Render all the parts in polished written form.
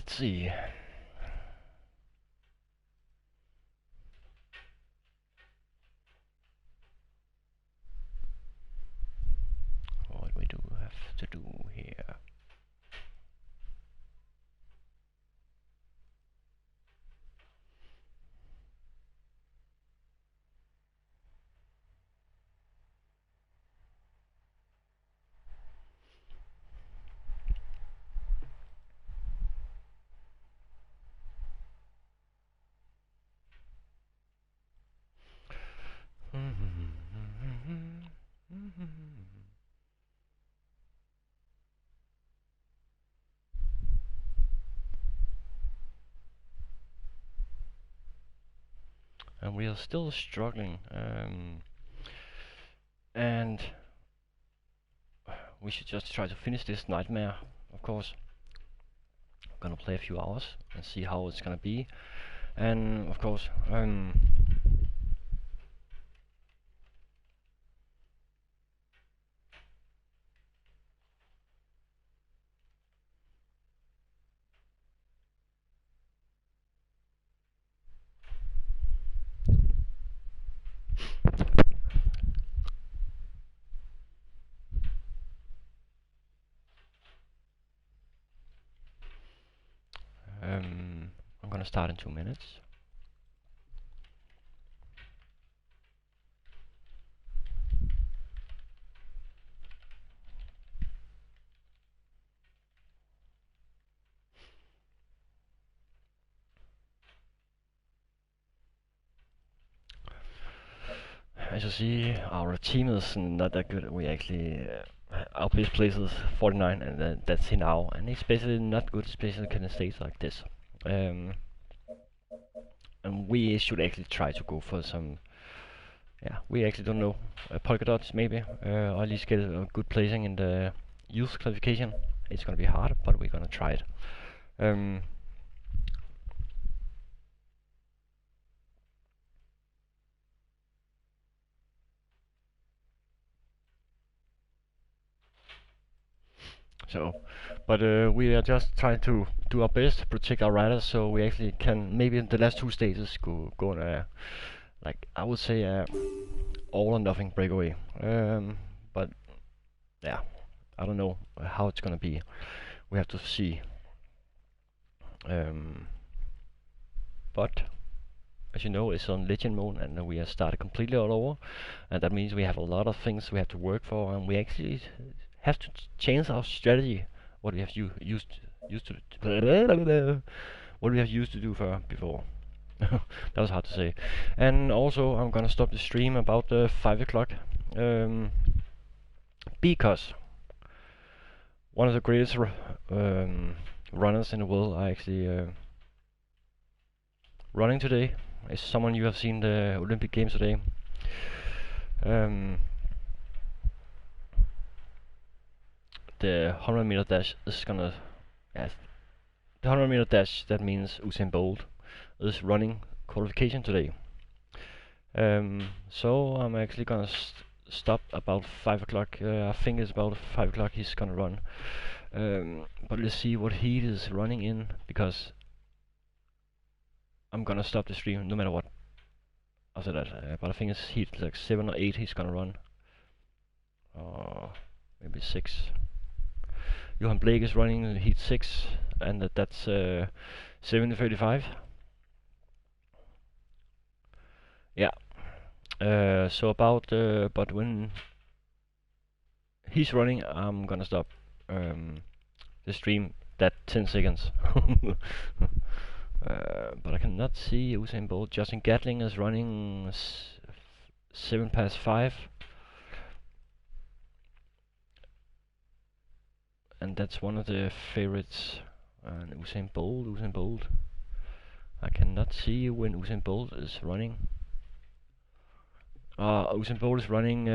Let's see. What we do have to do here. And we are still struggling, and we should just try to finish this nightmare, of course. I'm gonna play a few hours and see how it's gonna be, and of course I'm gonna start in 2 minutes. As you see, our team is not that good. We actually our best place is 49, and that's it now. And it's basically not good, especially in states like this. And we should actually try to go for some. Yeah, we actually don't know polka dots maybe, or at least get a good placing in the youth classification. It's gonna be hard, but we're gonna try it. So, but we are just trying to do our best to protect our riders, so we actually can maybe in the last 2 stages go on a, like I would say all or nothing breakaway. But yeah, I don't know how it's gonna be. We have to see. But as you know, it's on legend mode, and we have started completely all over, and that means we have a lot of things we have to work for, and we actually have to change our strategy. What we have used to what we have used to do for before. That was hard to say. And also, I'm gonna stop the stream about 5 o'clock, because one of the greatest runners in the world are actually running today. Is someone you have seen the Olympic Games today? The 100-meter dash is gonna. Yeah, the 100-meter dash, that means Usain Bolt is running qualification today. So I'm actually gonna stop about 5 o'clock. I think it's about 5 o'clock he's gonna run. But let's see what heat is running in, because I'm gonna stop the stream no matter what after that. But I think it's heat like 7 or 8 he's gonna run. Or maybe 6. Johan Blake is running heat 6, and that's 7:35. Yeah. So about but when he's running, I'm gonna stop the stream that 10 seconds. But I cannot see Usain Bolt. Justin Gatling is running 7 past 5. And that's one of the favorites. And Usain Bolt. I cannot see when Usain Bolt is running. Usain Bolt is running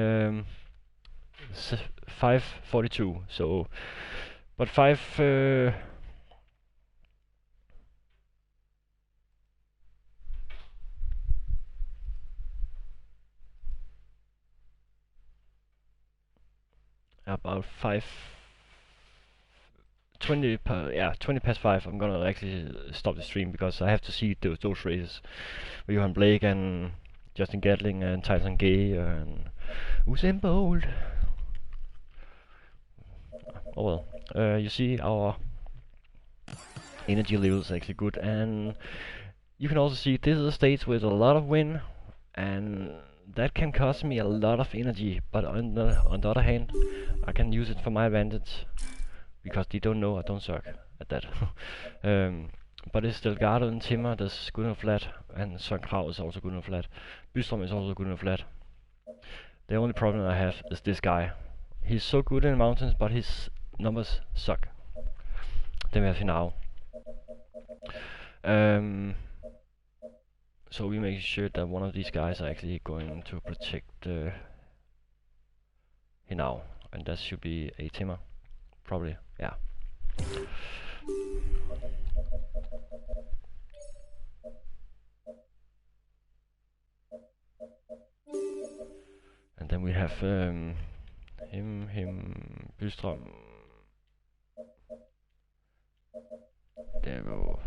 5:42. So, but 5. About 5:12 20 past 5, I'm gonna actually stop the stream because I have to see those races with Johan Blake and Justin Gatling and Tyson Gay and Usain Bolt. Oh well, you see our energy level is actually good, and you can also see this is a stage with a lot of wind, and that can cost me a lot of energy, but on the other hand, I can use it for my advantage, because they don't know I don't suck at that. But it's Delgado and Timmer that's good and flat, and Søren Kragh is also good and flat. Bystrøm is also good and flat. The only problem I have is this guy. He's so good in the mountains, but his numbers suck. Then we have Hinao. So we make sure that one of these guys are actually going to protect Hinao, and that should be a Timmer, probably, yeah. And then we have him, Bystrøm. There we go.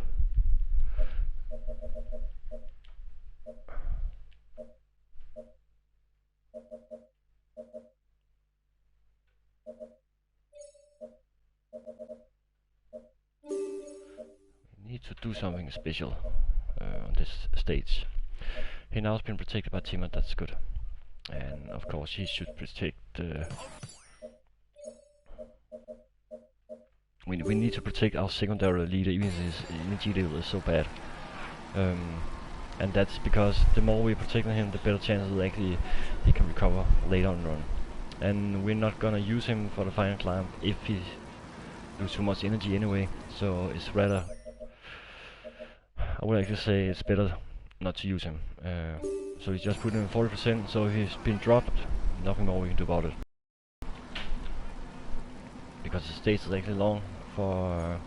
We need to do something special on this stage. He now's been protected by Timmer, that's good. And of course he should protect we need to protect our secondary leader, even if his energy level is so bad. And that's because the more we protect him, the better chances actually he can recover later on the run. And we're not gonna use him for the final climb if he loses too much energy anyway, so it's rather, I would actually say it's better not to use him. So we just put him in 40%, so if he's been dropped, nothing more we can do about it. Because the stage is actually long for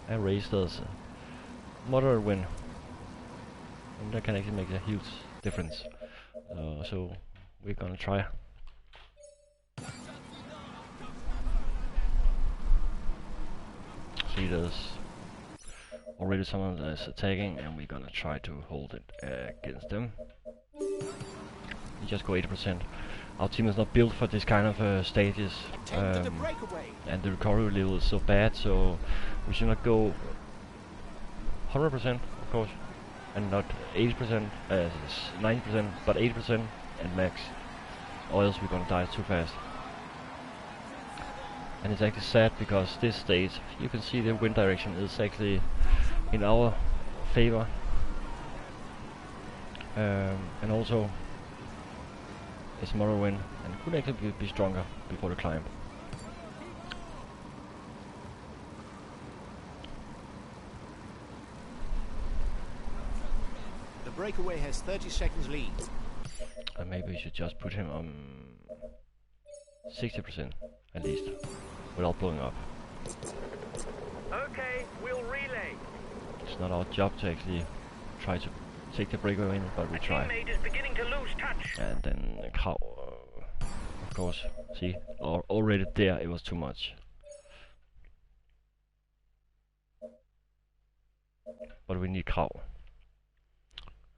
a race that's moderate wind, and that can actually make a huge difference. So we're gonna try. See, there's already someone that's attacking, and we're gonna try to hold it against them. We just go 80%. Our team is not built for this kind of stages, and the recovery level is so bad, so we should not go 100%, of course, and not 80%, 90%, but 80% and max, or else we're gonna die too fast. And it's actually sad because this stage, you can see the wind direction is actually in our favor, and also it's moderate wind and could actually be stronger before the climb. The breakaway has 30 seconds lead. And maybe we should just put him on 60% at least, without blowing up. Okay, we'll relay. It's not our job to actually try to take the breakaway in, but we try. Teammate is beginning to lose touch. And then Kragh, of course, see, already there it was too much. But we need Kragh.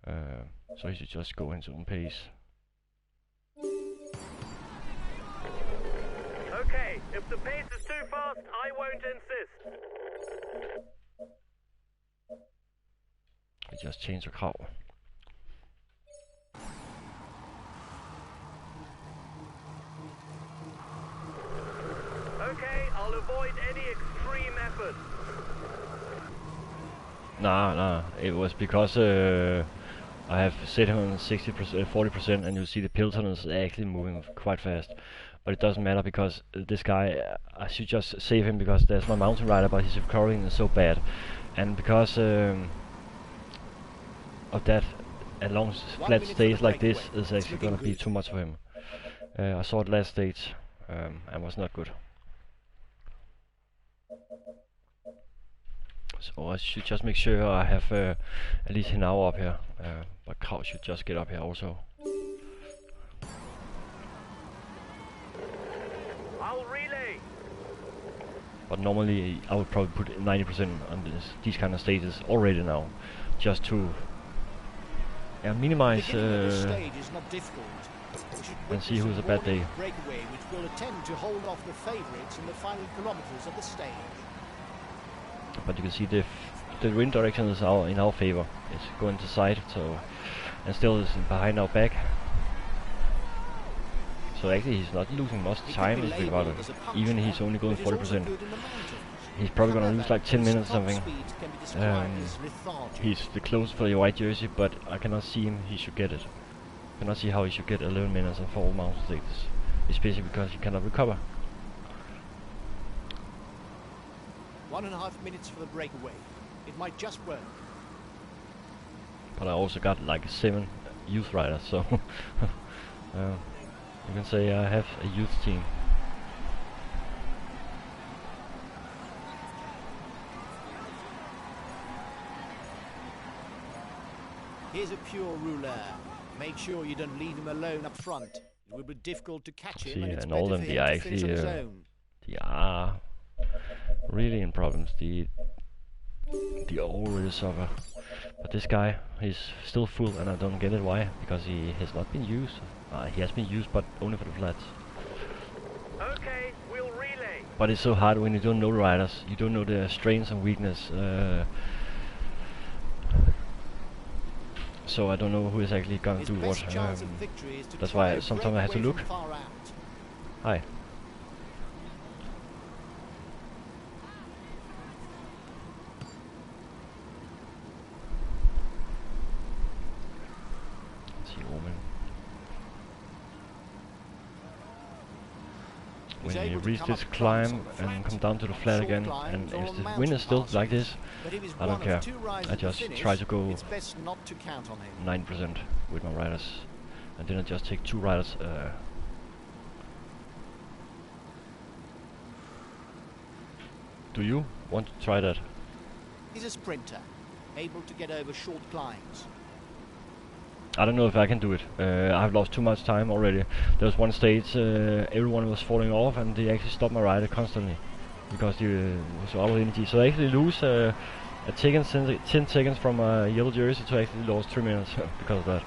So he should just go into own pace. Okay, if the pace is too fast, I won't insist. We just change the Kragh. Okay, I'll avoid any extreme effort. Nah, it was because I have set him on 60%, 40%, and you see the peloton is actually moving quite fast. But it doesn't matter because this guy, I should just save him because there's my mountain rider, but his recovering is so bad. And because of that, a long flat stage like this is actually gonna be too much for him. I saw it last stage and was not good. So I should just make sure I have at least an hour up here, but Kragh should just get up here also. I'll relay. But normally I would probably put 90% on these kind of stages already now, just to minimize stage is not difficult. and see who's a bad day. Breakaway, which will attempt to hold off the favourites in the final kilometres of the stage. But you can see the wind direction is in our favor. It's going to side, so, and still is behind our back. So actually he's not losing much time in Big Brother. Even he's only going 40%. He's probably gonna lose like 10 minutes or something. He's the closest for the white jersey, but I cannot see him. He should get it. I cannot see how he should get 11 minutes on 4 mountain stages, especially because he cannot recover. 1.5 minutes for the breakaway. It might just work. But I also got like 7 youth riders, so you can say I have a youth team. Here's a pure ruler. Make sure you don't leave him alone up front. It will be difficult to catch him, and it's and all better of them, for they are him to finish on his actually own. they are really in problems. They all really suffer. But this guy, he's still full, and I don't get it why. Because he has not been used. He has been used, but only for the flats. Okay, we'll relay. But it's so hard when you don't know the riders. You don't know their strengths and weakness. So I don't know who is actually gonna do what. That's why sometimes I have to look. Hi. Let's see, Omen. When you reach this climb and come down to the flat again, and if the wind is still like this, I don't care. I just try to go 9% with my riders, and then I just take 2 riders. Do you want to try that? He's a sprinter, able to get over short climbs. I don't know if I can do it. I've lost too much time already. There was one stage everyone was falling off, and they actually stopped my rider constantly because they was out of energy. So I actually lose a 10 seconds from a yellow jersey to actually lost 3 minutes because of that.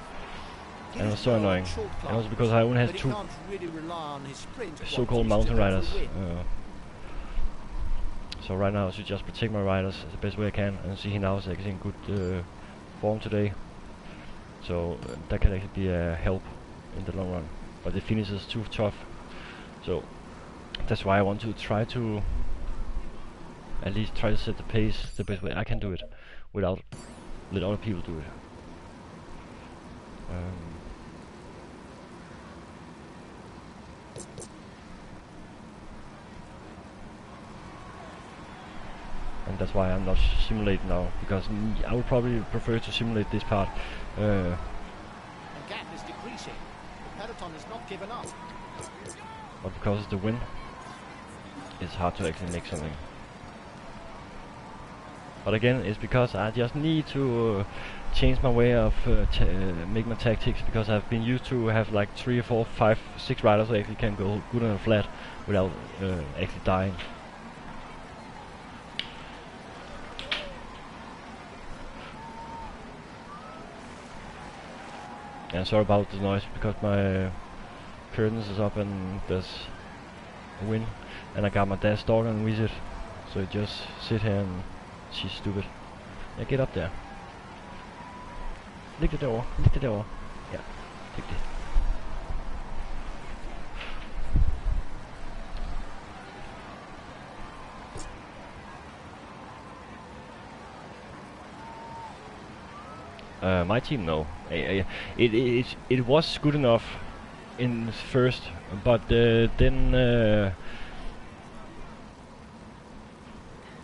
And it was so annoying. And it was because I only had 2 so-called mountain riders. So right now I should just protect my riders the best way I can, and see he now is actually in good form today. So that can actually be a help in the long run. But the finish is too tough. So that's why I want to try to at least try to set the pace the best way I can do it, without let other people do it. And that's why I'm not simulating now, because I would probably prefer to simulate this part. The gap is decreasing. The peloton is not given up. But because of the wind, it's hard to actually make something. But again, it's because I just need to change my way of make my tactics, because I've been used to have like 3 or 4, 5, 6 riders who actually can go good on a flat without actually dying. And sorry about the noise, because my curtains is up and there's a wind, and I got my dad's dog on visit, so I just sit here and she's stupid. Yeah, get up there. Lick the door. Lick the door. Yeah, take this. My team, no. It was good enough in first, but then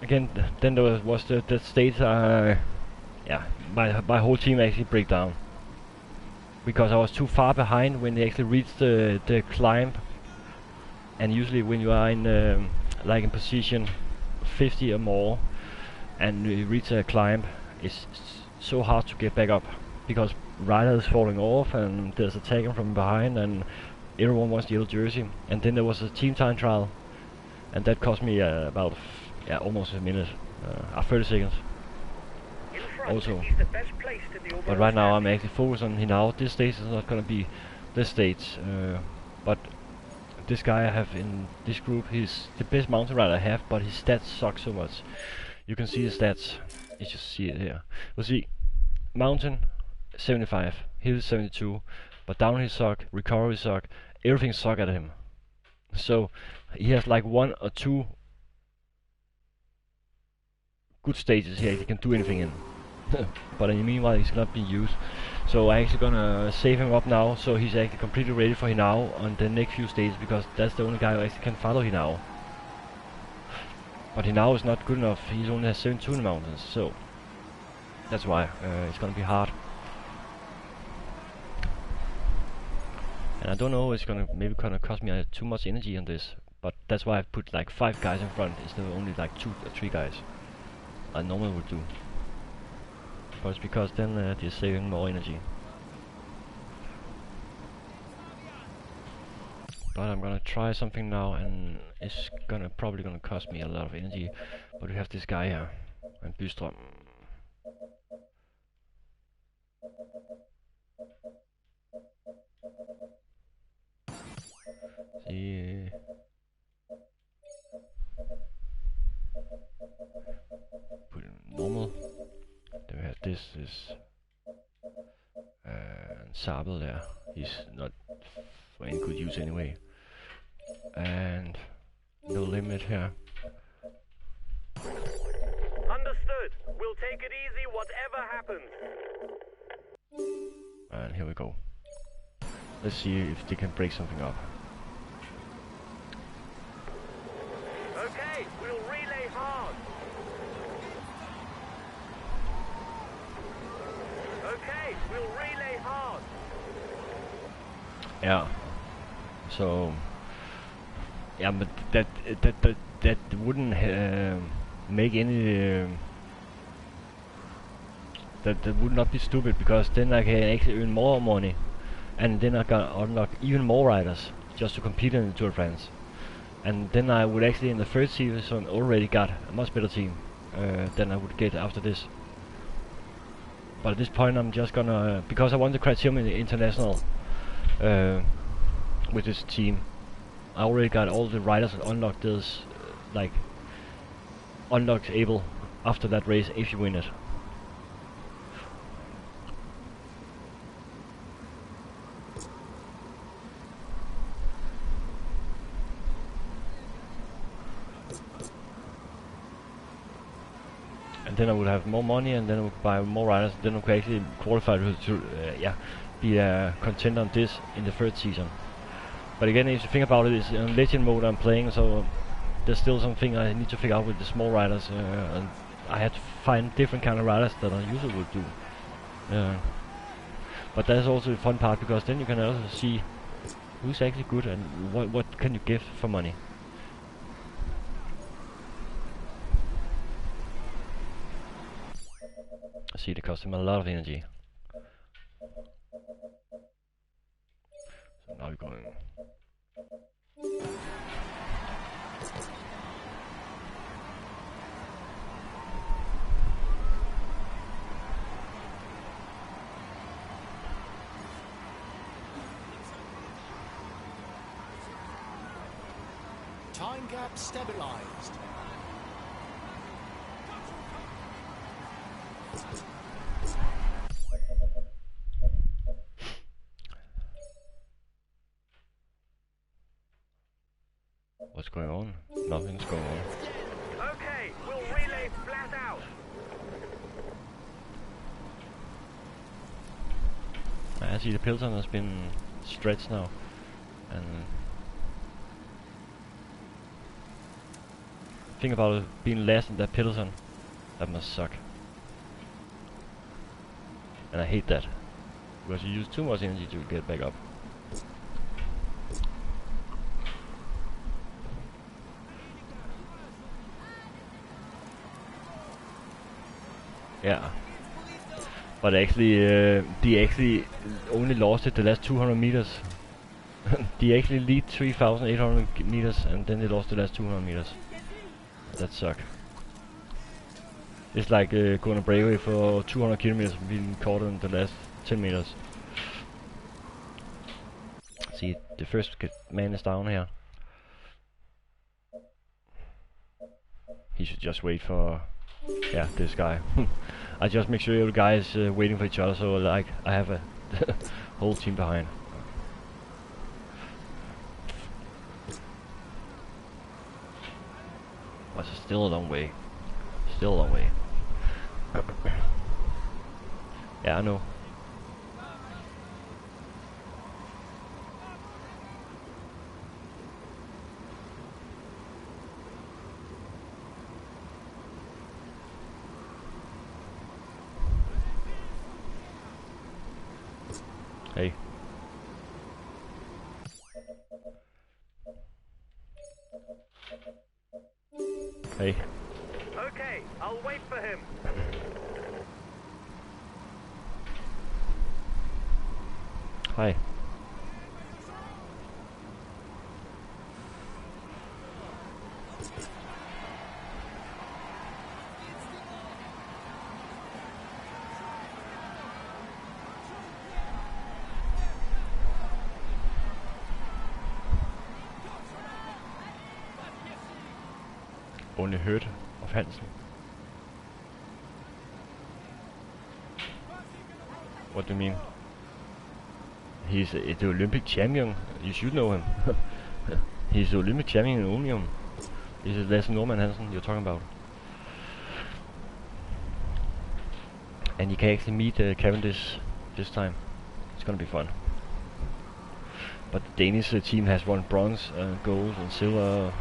again, then there was the stage. Yeah, my whole team actually break down because I was too far behind when they actually reached the climb. And usually when you are in like in position 50 or more, and you reach a climb, it's so hard to get back up, because rider is falling off and there's attacking from behind, and everyone wants the yellow jersey. And then there was a team time trial and that cost me about almost a minute, 30 seconds. In front Also, is the best place to the but right now I'm actually focused on Hinao. This stage is not gonna be this stage, but this guy I have in this group, he's the best mountain rider I have, but his stats suck so much. You can see his stats. You just see it here. We'll see. Mountain 75, hill 72, but downhill suck, recovery suck, everything suck at him. So he has like 1 or 2 good stages here he can do anything in. But in the meanwhile he's not being used. So I'm actually gonna save him up now, so he's actually completely ready for Hinao on the next few stages, because that's the only guy who actually can follow Hinao. But Hinao is not good enough, he only has 72 in the mountains, so that's why it's gonna be hard. And I don't know, it's maybe gonna cost me too much energy on this, but that's why I've put like 5 guys in front instead of only like 2 or 3 guys I normally would do. But it's because then they're saving more energy. But I'm gonna try something now, and it's probably gonna cost me a lot of energy. But we have this guy here, and Bystrøm. See. Put it in normal. Then we have this and Sabel there. He's not for any good use anyway. And no limit here. Understood. We'll take it easy, whatever happens. And here we go. Let's see if they can break something up. Okay, we'll relay hard. Okay, we'll relay hard. Yeah. So yeah, but that wouldn't make any. That would not be stupid, because then I can actually earn more money, and then I can unlock even more riders just to compete in the Tour de France. And then I would actually in the first season already got a much better team than I would get after this. But at this point I'm just gonna, because I want the Criterium International with this team, I already got all the riders that unlocked this, like unlocked able after that race if you win it. And then I would have more money, and then I would buy more riders, then I could actually qualify to be a contender on this in the third season. But again, if you think about it, it's in legend mode I'm playing, so there's still something I need to figure out with the small riders, and I had to find different kind of riders that I usually would do. But that's also the fun part, because then you can also see who's actually good and what can you give for money. See, they cost him a lot of energy. So now we're going. Time gap stabilized. What's going on? Nothing's going on. Okay, we'll relay flat out. I see the peloton has been stretched now, and think about it, being last in that peloton. That must suck. And I hate that, because you use too much energy to get back up. Yeah. But actually, they actually only lost it the last 200 meters. They actually lead 3,800 meters and then they lost the last 200 meters. That sucked. It's like going a breakaway for 200 kilometers being caught in the last 10 meters. See, the first man is down here. He should just wait for, yeah, this guy. I just make sure every guy is waiting for each other, so like I have a whole team behind. But it's still a long way. Still a long way. Yeah, I know. Hey. Hey. Okay, I'll wait for him. Hi. Only heard of Hansen. What do you mean? He's the Olympic champion. You should know him. He's the Olympic champion in Omnium. This is Lasse Norman Hansen you're talking about. And you can actually meet Cavendish this time. It's gonna be fun. But the Danish team has won bronze, gold and silver.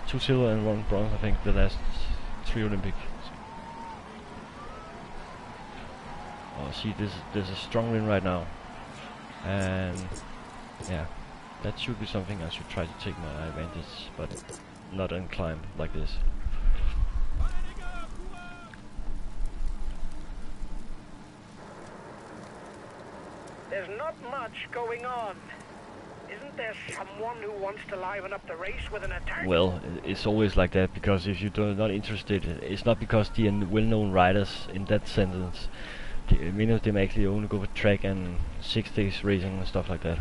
2 silver and 1 bronze, I think, the last 3 Olympics. Oh, see, there's a strong wind right now. And yeah, that should be something I should try to take my advantage, but not on climb like this. There's not much going on. Isn't there someone who wants to liven up the race with an attack? Well, it's always like that, because if you're not interested, it's not because the well-known riders in that sentence, many of them actually only go for track and 6 days racing and stuff like that.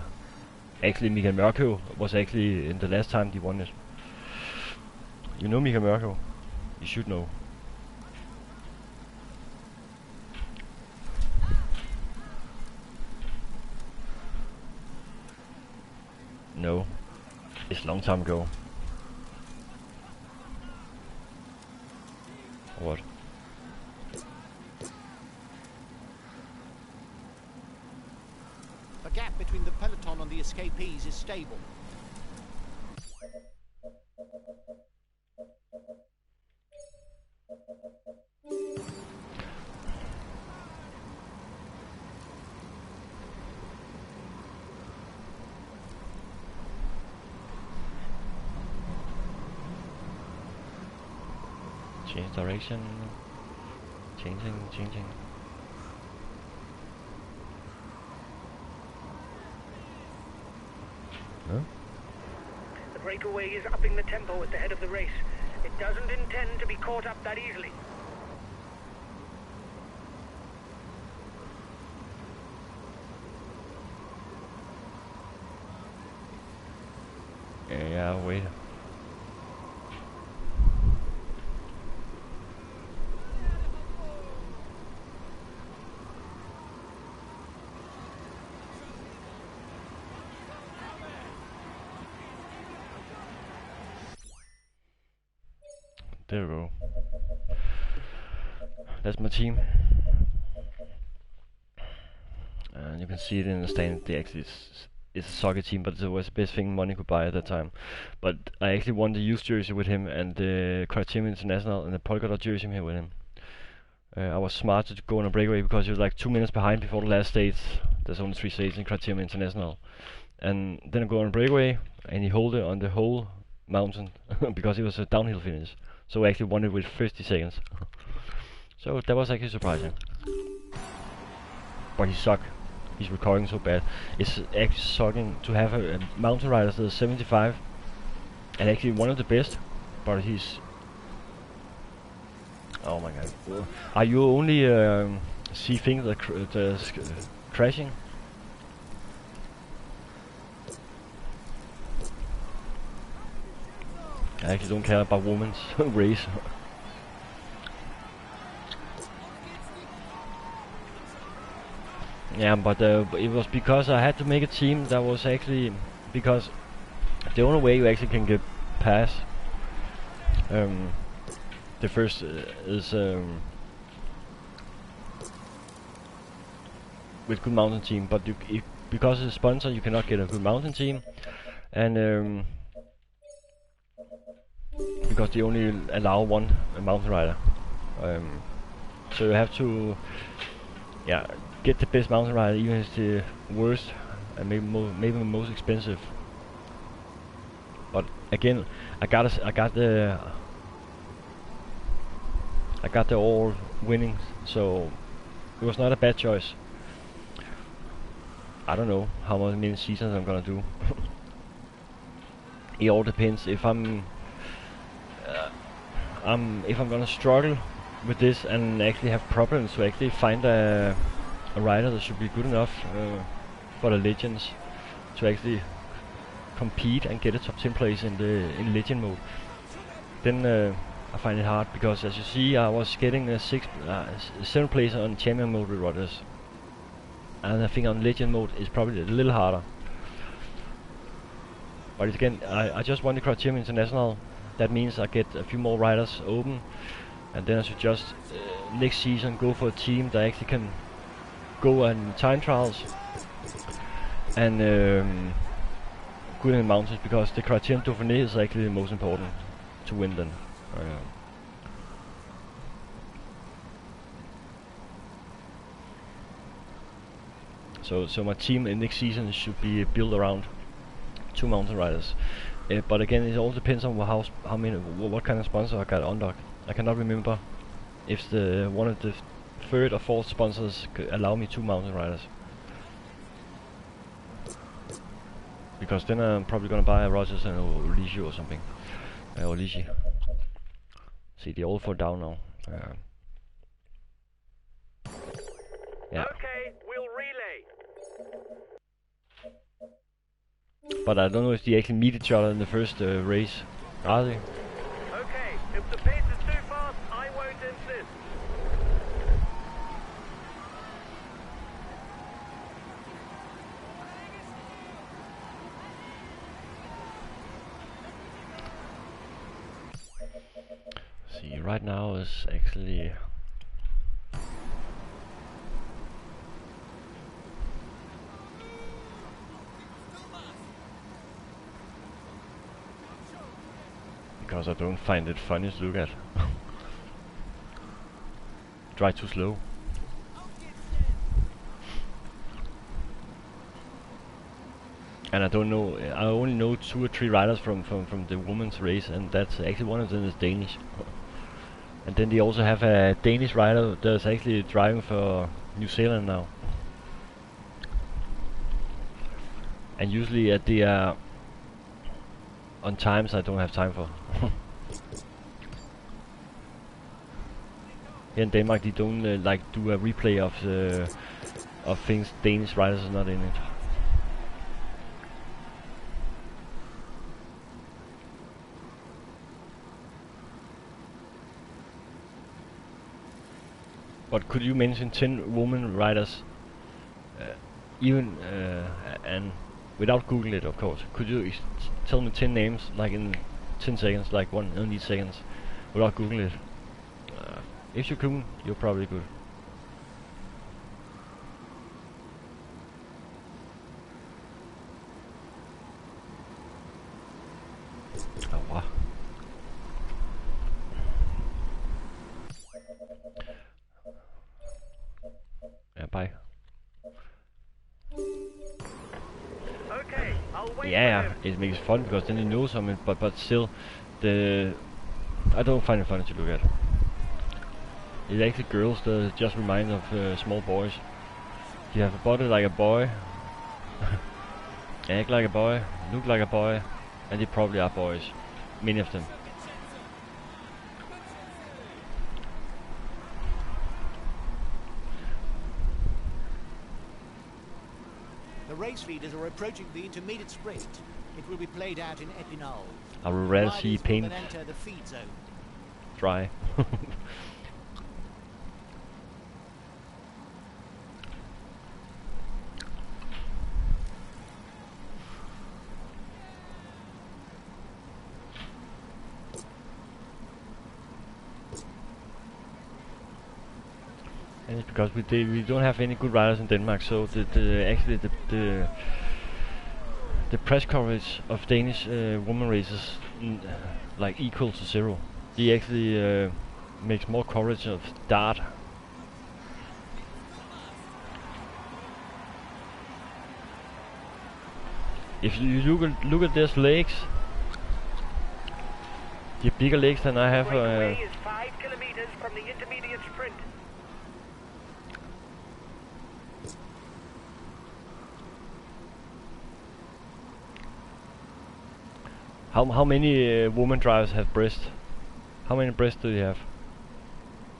Actually, Mikael Mørkøv was actually in the last time he won it. You know Mikael Mørkøv? You should know. No, it's a long time ago. What? The gap between the peloton and the escapees is stable. Change direction. Changing. Huh? The breakaway is upping the tempo at the head of the race. It doesn't intend to be caught up that easily. Yeah, wait. There we go. That's my team. And you can see it in the stand. They actually it's a soccer team, but it was the best thing money could buy at that time. But I actually won the youth jersey with him and the Criterium International and the polka dot jersey here with him. I was smart to go on a breakaway because he was like 2 minutes behind before the last stage. There's only 3 stages in Criterium International. And then I go on a breakaway and he hold it on the whole mountain because it was a downhill finish. So I actually won it with 50 seconds. So that was actually surprising. But he sucked. he's recording so bad. It's actually sucking to have a mountain rider that is 75 and actually one of the best, but he's... Oh my god. Are you only see things that crashing? I actually don't care about women's race. Yeah, but it was because I had to make a team that was actually... Because the only way you actually can get past the first is with good mountain team, but because it's a sponsor you cannot get a good mountain team, and because they only allow one mountain rider, so you have to get the best mountain rider, even if it's the worst and maybe the most expensive. But again, I got the all winning, so it was not a bad choice. I don't know how many seasons I'm gonna do. It all depends if I'm gonna struggle with this and actually have problems to actually find a rider that should be good enough for the legends to actually compete and get a top 10 place in legend mode. Then I find it hard, because as you see I was getting a 7th place on champion mode with Rotters, and I think on legend mode is probably a little harder. But again, I just won the Criterium International. That means I get a few more riders open, and then I should just next season go for a team that actually can go on time trials and good in the mountains, because the Criterium Dauphiné is actually the most important to win then. So my team in next season should be built around 2 mountain riders. But again, it all depends on how many, what kind of sponsor I got unlocked. I cannot remember if the one of the 3rd or 4th sponsors allow me 2 mountain riders. Because then I'm probably gonna buy a Rogers and Olishi or something. Olishi. See, they all fall down now. Yeah. Okay, we'll relay. But I don't know if they actually meet each other in the first race. Are they? Okay, if the pace is too fast, I won't insist. See, right now is actually... Because I don't find it funny to look at. Drive too slow. And I don't know, I only know 2 or 3 riders from the women's race, and that's actually one of them is Danish. And then they also have a Danish rider that's actually driving for New Zealand now. And usually at the on times I don't have time for. Here in Denmark they don't like do a replay of things Danish riders are not in it. But could you mention 10 women riders, even and without googling it, of course? Could you tell me 10 names, like in 10 seconds, like only seconds, without googling it? If you could, you're probably good. Oh wow. Yeah, bye. Okay, I'll wait. Yeah, it makes it fun because then you know something, but still, I don't find it funny to look at. It's actually girls that just remind of small boys. You have a body like a boy, act like a boy, look like a boy, and they probably are boys. Many of them. The race leaders are approaching the intermediate sprint. It will be played out in Epinal. I would rather see Riders will paint then enter the feed zone. dry. And it's because we don't have any good riders in Denmark, so actually the press coverage of Danish women races like equal to zero. They actually makes more coverage of dart. If you look at their legs, they have bigger legs than I have. Breakaway is 5 kilometers from the intermediate sprint. How many women drivers have breasts? How many breasts do they have?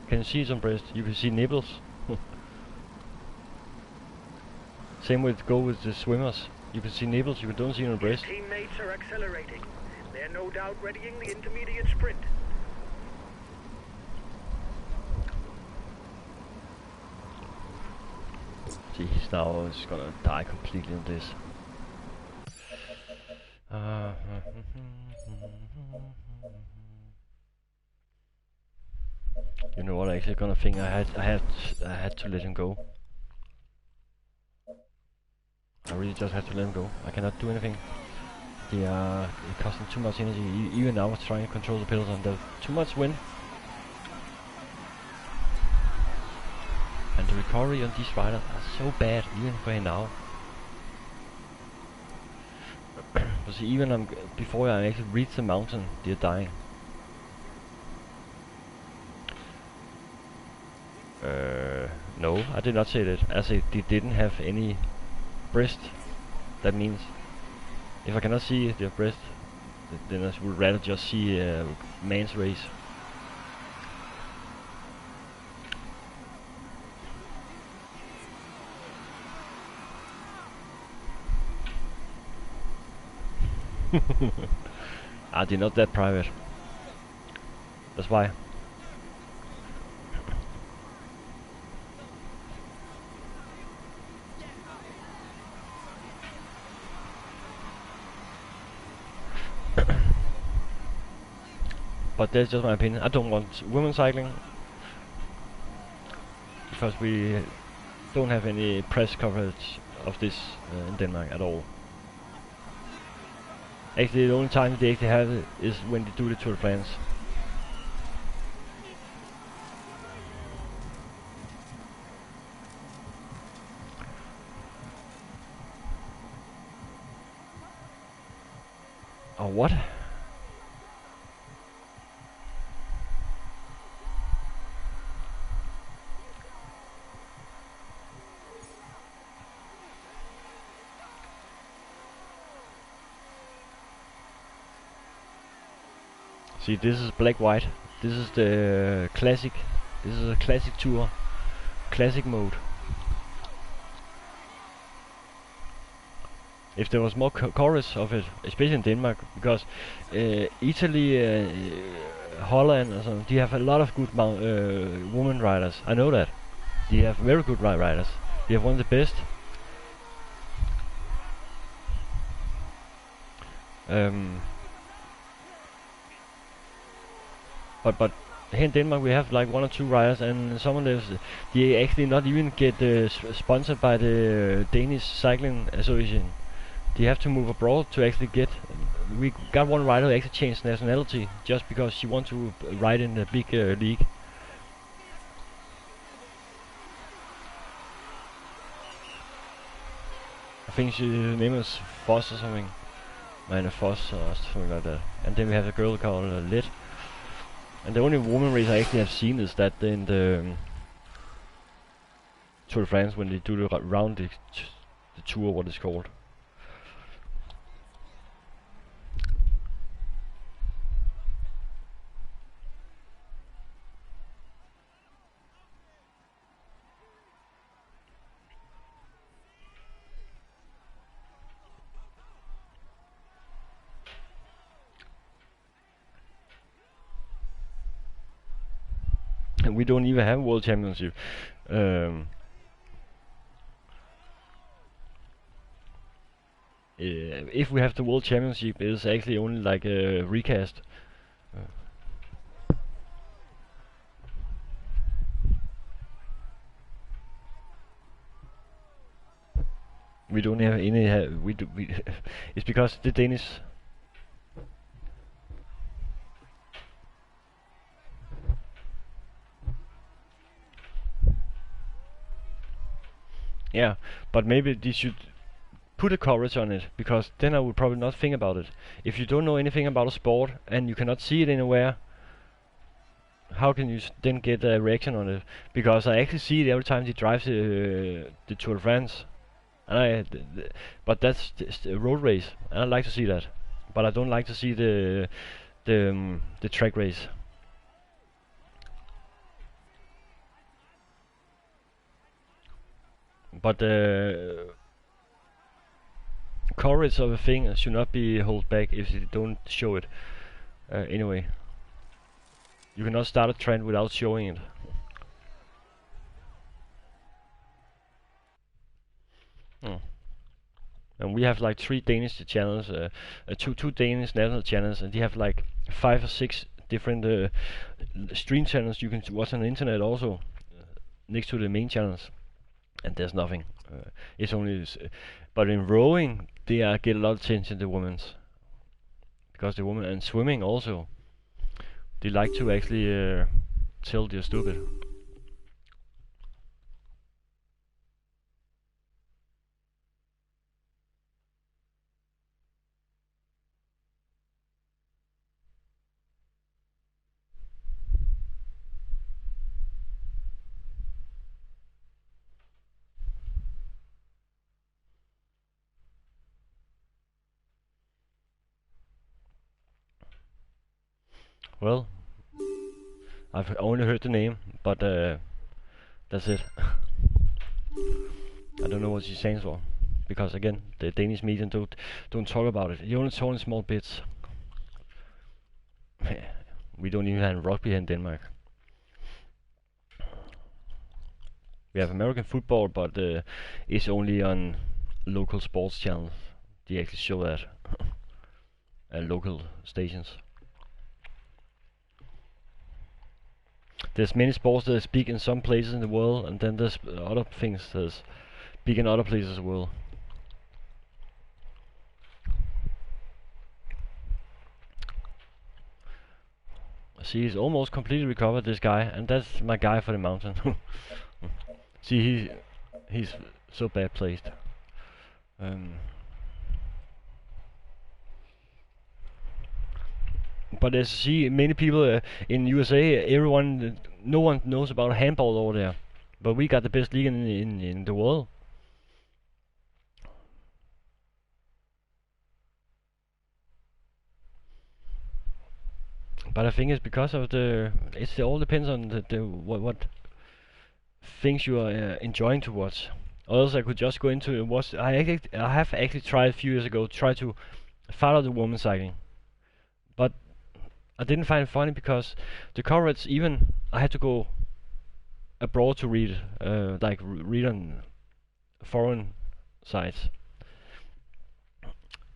Can you see some breasts? You can see nipples. Same with the swimmers. You can see nipples. You don't see no breasts. Teammates are accelerating. They're no doubt readying the intermediate sprint. See, he's now is gonna die completely on this. You know what? I actually gonna think I had to let him go. I really just had to let him go. I cannot do anything. They are costing too much energy. Even now, I was trying to control the peloton. There's too much wind. And the recovery on these riders are so bad, even for now. But see, even before I actually reach the mountain, they're dying. No, I did not say that. I said they didn't have any breast. That means if I cannot see their breast, then I would rather just see a man's race. They're not that private. That's why. But that's just my opinion. I don't want women cycling because we don't have any press coverage of this in Denmark at all. Actually, the only time they actually have it is when they do the Tour de France. Oh, what? See, this is black white. This is the classic. This is a classic tour, classic mode. If there was more chorus of it, especially in Denmark, because Italy, Holland, or something, they have a lot of good women riders. I know that. They have very good riders. They have one of the best. But here in Denmark we have like 1 or 2 riders, and some of them they actually not even get sponsored by the Danish Cycling Association. They have to move abroad to actually get. We got one rider who actually changed nationality just because she wants to ride in the big league. I think her name is Foss or something. Minor Foss or something like that. And then we have a girl called Lit. And the only woman race I actually have seen is that in the Tour de France when they do the round the tour, what it's called. And we don't even have World Championship. If we have the World Championship, it's actually only like a recast. We don't have any. We it's because the Danish. Yeah, but maybe they should put a coverage on it, because then I would probably not think about it. If you don't know anything about a sport and you cannot see it anywhere, how can you then get a reaction on it? Because I actually see it every time he drives the Tour de France, and but that's a road race, and I like to see that. But I don't like to see the track race. But coverage of a thing should not be held back if you don't show it. Anyway, you cannot start a trend without showing it. And we have like 3 Danish channels, two Danish national channels, and they have like 5 or 6 different stream channels you can watch on the internet also, next to the main channels. And there's nothing. It's only, but in rowing they get a lot of attention, the women's, because the women, and swimming also, they like to actually tell they're stupid. Well, I've only heard the name, but that's it. I don't know what she stands for, because again, the Danish media don't talk about it. You only talk in small bits. We don't even have rugby here in Denmark. We have American football, but it's only on local sports channels. They actually show that. Local stations. There's many sports that speak in some places in the world, and then there's other things that speak in other places as well. See, he's almost completely recovered, this guy, and that's my guy for the mountain. See, he's so bad placed. But as you see, many people in USA, no one knows about handball over there. But we got the best league in the world. But I think it's because of it all depends on what things you are enjoying to watch. Or else I could just go into and watch. I have actually tried a few years ago to try to follow the women's cycling, but I didn't find it funny because the coverage, even I had to go abroad to read, like read on foreign sites,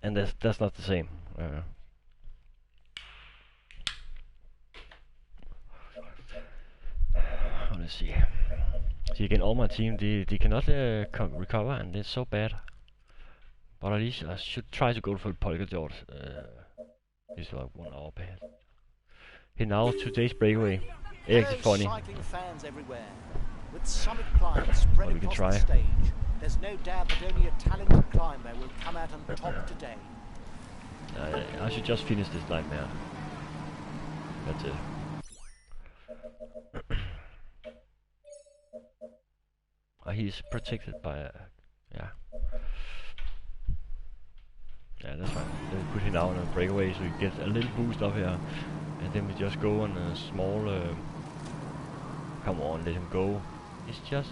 and that's not the same. Let's see. See again, all my team they cannot recover, and it's so bad. But at least I should try to go for the polka dot. It's like 1 hour bad. Hey, now today's breakaway. It's funny. Cycling fans everywhere. With summit climbs spread Well, we can across the try. stage, there's no doubt that only a talented climber will come out on top today. I should just finish this nightmare. That's it. He's protected by yeah. Yeah, that's fine. Then we put him out on a breakaway so we get a little boost up here, and then we just go on a small. Come on, let him go. It's just.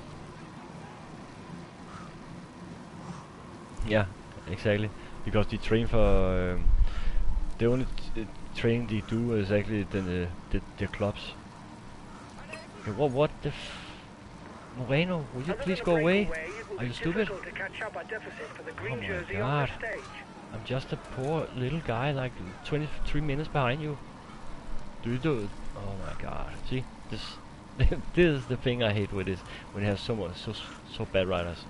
Yeah, exactly. Because they train for the only training they do is actually the clubs. Okay, what the Moreno, will you please go away? Are you stupid? Oh my god. I'm just a poor little guy, like 23 minutes behind you. Do you do it? Oh my god. See, this this is the thing I hate with this, when you have so bad riders.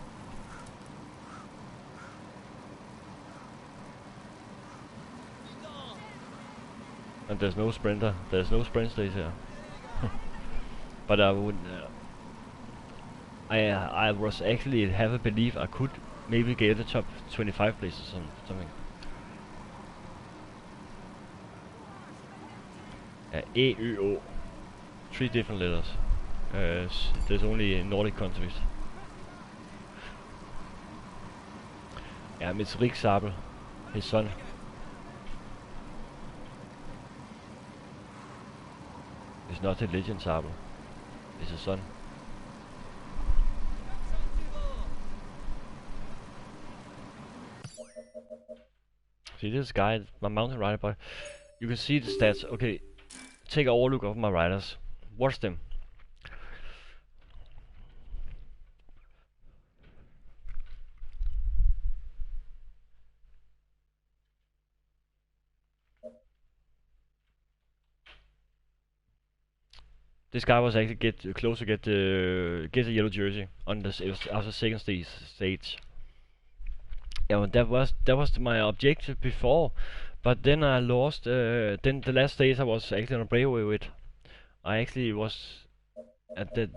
And there's no sprinter. There's no sprint stage here. But I would. I was actually have a belief I could maybe get the top 25 places or something. E, Ö, O. 3 different letters. There's only in Nordic countries. Yeah, it's Rick Sabel, his son. It's not a legend Sabel. It's his son. See this guy, my mountain rider, but you can see the stats. Okay, take a look of my riders. Watch them. This guy was actually close to get a yellow jersey on this. It was after second stage. Yeah, well, that was my objective before, but then I lost. Then the last stage I was actually on a breakaway with. I actually was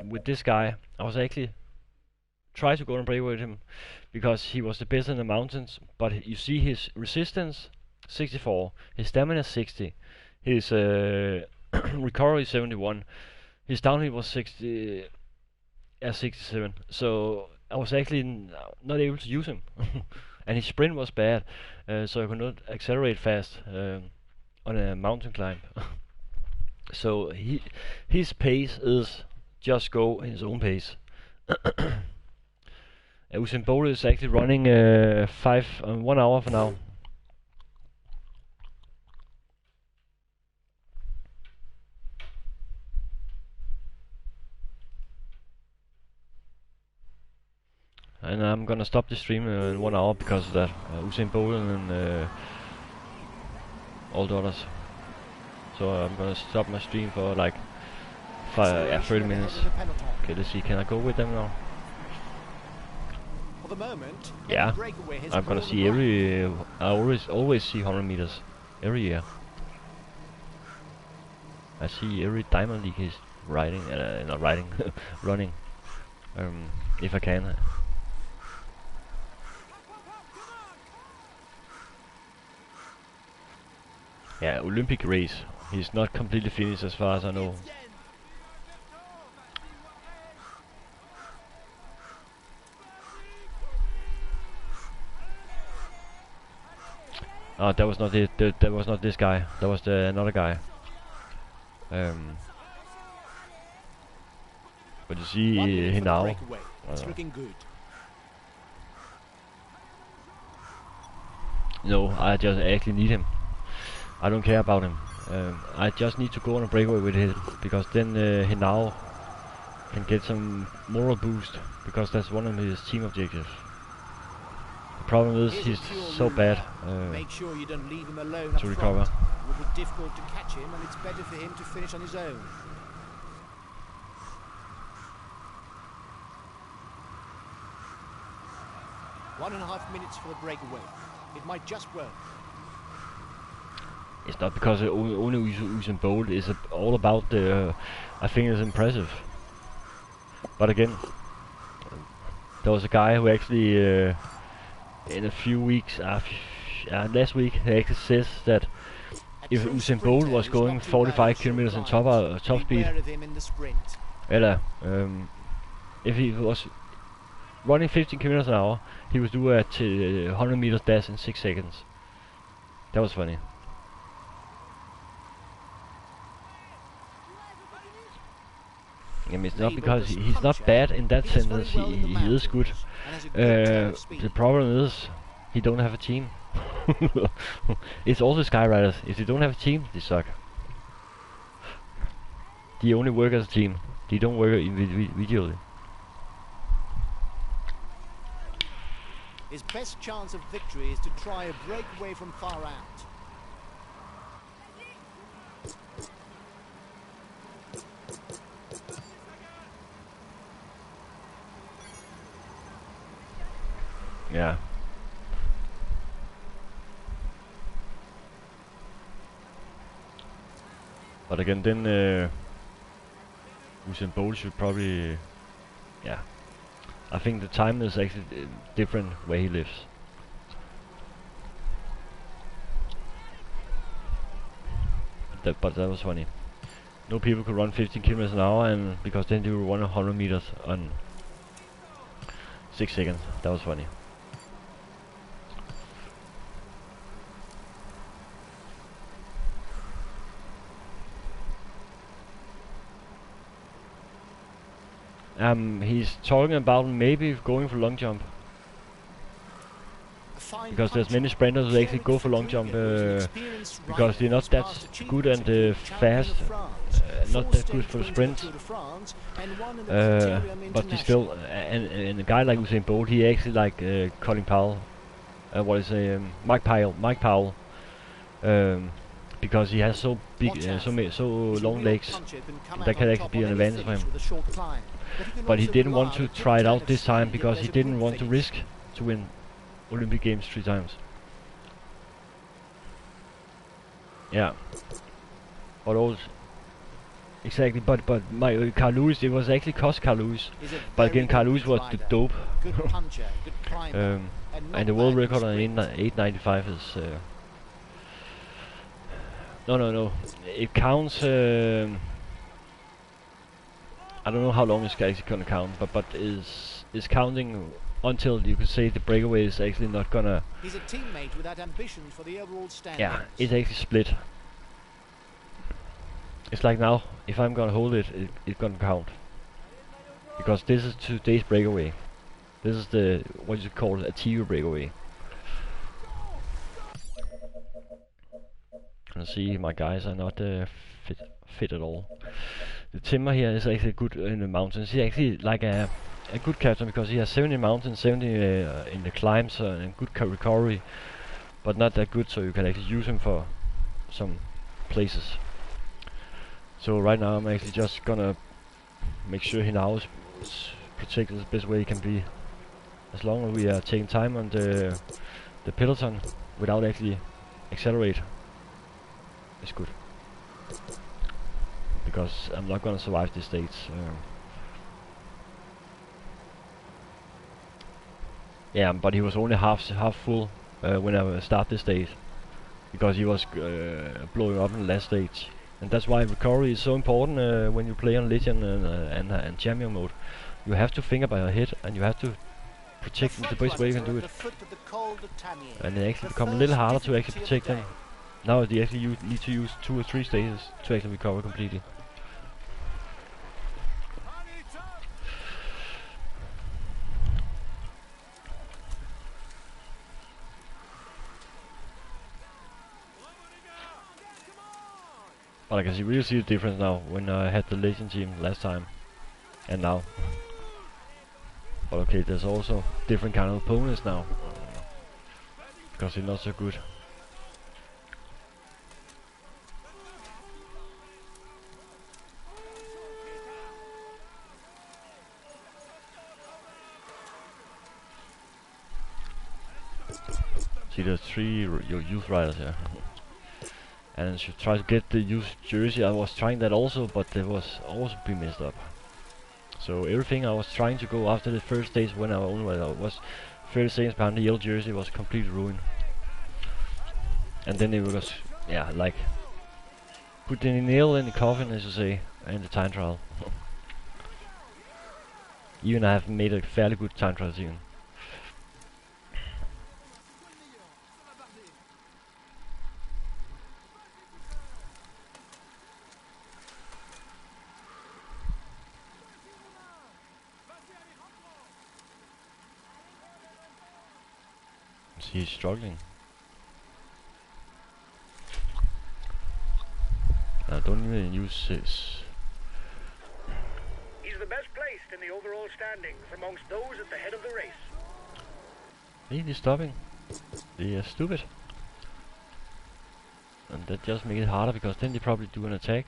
with this guy. I was actually try to go on a breakaway with him because he was the best in the mountains. But you see his resistance 64, his stamina 60, his recovery 71. His downhill was 67, so I was actually not able to use him. And his sprint was bad, so I could not accelerate fast on a mountain climb. So his pace is just go his own pace. Usain Bolt is actually running 1 hour for now. And I'm gonna stop the stream in 1 hour because of that. Usain Bolt and all the others. So I'm gonna stop my stream for like 30 minutes. Okay, let's see, can I go with them now? For the moment, yeah, I'm gonna see I always see 100 meters every year. I see every Diamond League is riding, not riding, running. If I can. Yeah, Olympic race. He's not completely finished as far as I know. Oh, that was not it. That was not this guy. That was another guy. But you see him now. It's looking good. No, I just actually need him. I don't care about him. I just need to go on a breakaway with him because then he now can get some moral boost because that's one of his team objectives. The problem is he's so bad Make sure you don't leave him alone to recover. It will be difficult to catch him, and it's better for him to finish on his own. One and a half minutes for the breakaway. It might just work. It's not because only Usain Bolt is all about the. I think it's impressive. But again, there was a guy who actually in a few weeks last week he actually says that if Usain Bolt was going 45 kilometers in top speed, if he was running 15 kilometers an hour, he would do a 100 meters dash in 6 seconds. That was funny. I mean, it's not because he's not bad in that sense. He is good. The problem is he don't have a team. It's all the Skyriders. If they don't have a team, they suck. They only work as a team. They don't work individually. His best chance of victory is to try a breakaway from far out. Yeah. But again, then Usain Bolt should probably, yeah. I think the time is actually different where he lives. But that was funny. No people could run 15 kilometers an hour, and because then they would run 100 meters on 6 seconds. That was funny. He's talking about maybe going for long jump. Because there's many sprinters who actually go for long jump because they're not that good and fast, not that good for sprints. But they still, and a guy like Usain Bolt, he actually like Colin Powell, Mike Powell, because he has so big, so long legs. That can actually be an advantage for him. But he didn't want to try it out this time because he didn't want to risk to win Olympic Games 3 times. Yeah. But also exactly. But Carl Lewis, it was actually cost Carl Lewis. But again, Carl Lewis was the dope. And the world record on 8:95 is. No. It counts. I don't know how long it's actually gonna count, but is counting until you could say the breakaway is actually not gonna. He's a teammate without ambitions for the overall standings. Yeah, it's actually split. It's like now, if I'm gonna hold it, it's gonna count. Because this is today's breakaway. This is the what you call a TV breakaway. And see, my guys are not fit at all. The Timber here is actually good in the mountains. He's actually like a good captain because he has 70 mountains, 70 in the climbs and good recovery, but not that good, so you can actually use him for some places. So right now I'm actually just gonna make sure he now is protected the best way he can be. As long as we are taking time on the peloton without actually accelerate, it's good. Because I'm not gonna survive this stage. Yeah, but he was only half full when I start this stage, because he was blowing up in the last stage, and that's why recovery is so important when you play on Legend and Champion mode. You have to think about your head, and you have to protect them the best way you can do it. And it actually become a little harder to actually protect them. Now they actually need to use 2 or 3 stages to actually recover completely. But I can really see the difference now when I had the Legend team last time and now. But okay, there's also different kind of opponents now because they're not so good. See, there's 3 your youth riders here. And I should try to get the youth jersey. I was trying that also, but it was also be messed up. So everything I was trying to go after the first stage when I was 30 seconds behind the yellow jersey was completely ruined. And then it was, yeah, like put the nail in the coffin, as you say, in the time trial. Even I have made a fairly good time trial season. He's struggling. I don't even use this. He's the best placed in the overall standings amongst those at the head of the race. Hey, they're stopping. They are stupid. And that just makes it harder because then they probably do an attack.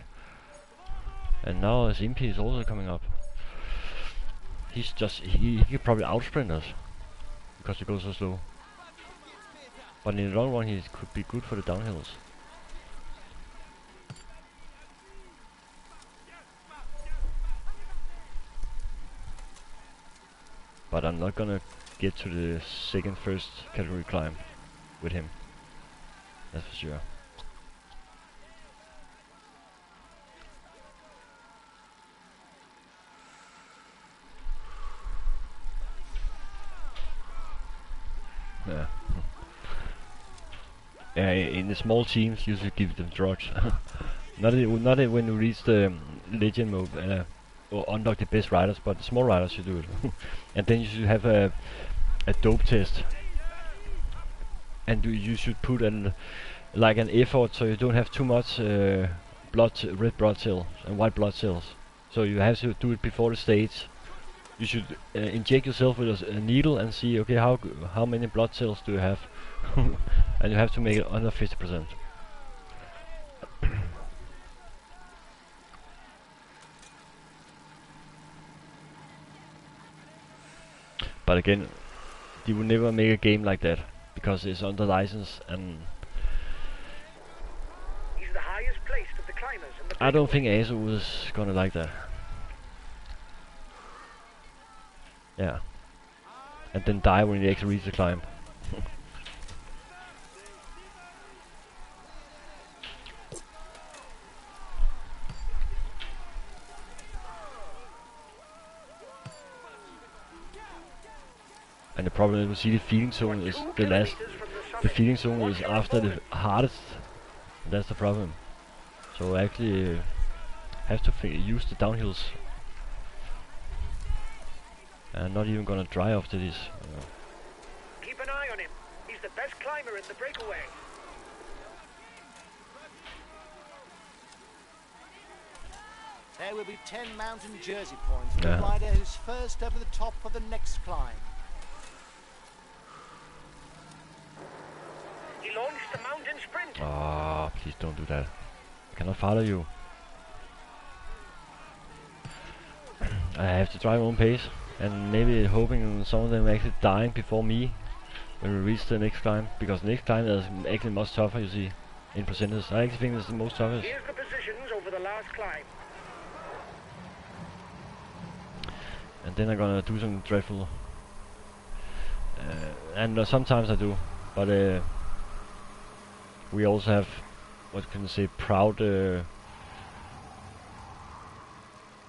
And now his MP is also coming up. He's just, he could probably outsprint us because he goes so slow. But in the long run he could be good for the downhills. But I'm not gonna get to the first category climb with him. That's for sure. Yeah. Yeah, in the small teams, usually give them drugs. not when you reach the legend mode or unlock the best riders, but the small riders should do it. And then you should have a dope test, and you should put like an effort so you don't have too much red blood cells and white blood cells. So you have to do it before the stage. You should inject yourself with a needle and see, okay, how many blood cells do you have, and you have to make it under 50%. But again, they will never make a game like that because it's under license, and He's the highest placed of the climbers in the I don't think ASO is gonna like that. Yeah. And then die when you actually reach the climb. And the problem is, we see the feeding zone is the feeding zone is after the hardest. That's the problem. So I actually have to use the downhills. And not even gonna dry after this. Keep an eye on him. He's the best climber in the breakaway. There will be 10 mountain jersey points for the rider who's first over the top of the next climb. He launched the mountain sprint. Ah, please don't do that. I cannot follow you. I have to drive my own pace, and maybe hoping some of them actually dying before me when we reach the next climb, because the next climb is actually much tougher, you see, in percentage. I actually think it's the most toughest. Here's the positions over the last climb. And then I'm gonna do some dreadful. And sometimes I do, but we also have, what can I say, proud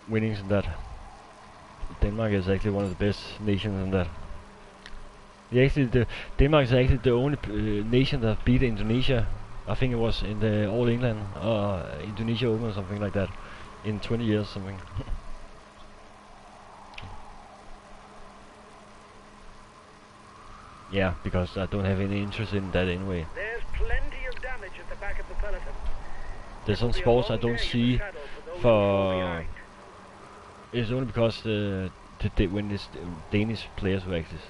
winnings in that. Denmark is actually one of the best nations in that. Denmark is actually the only nation that beat Indonesia. I think it was in the All England Indonesia Open or something like that in 20 years something. Yeah, because I don't have any interest in that anyway. There's plenty of damage at the back of the peloton. There's some sports I don't see for. It's only because when it's Danish players who act this.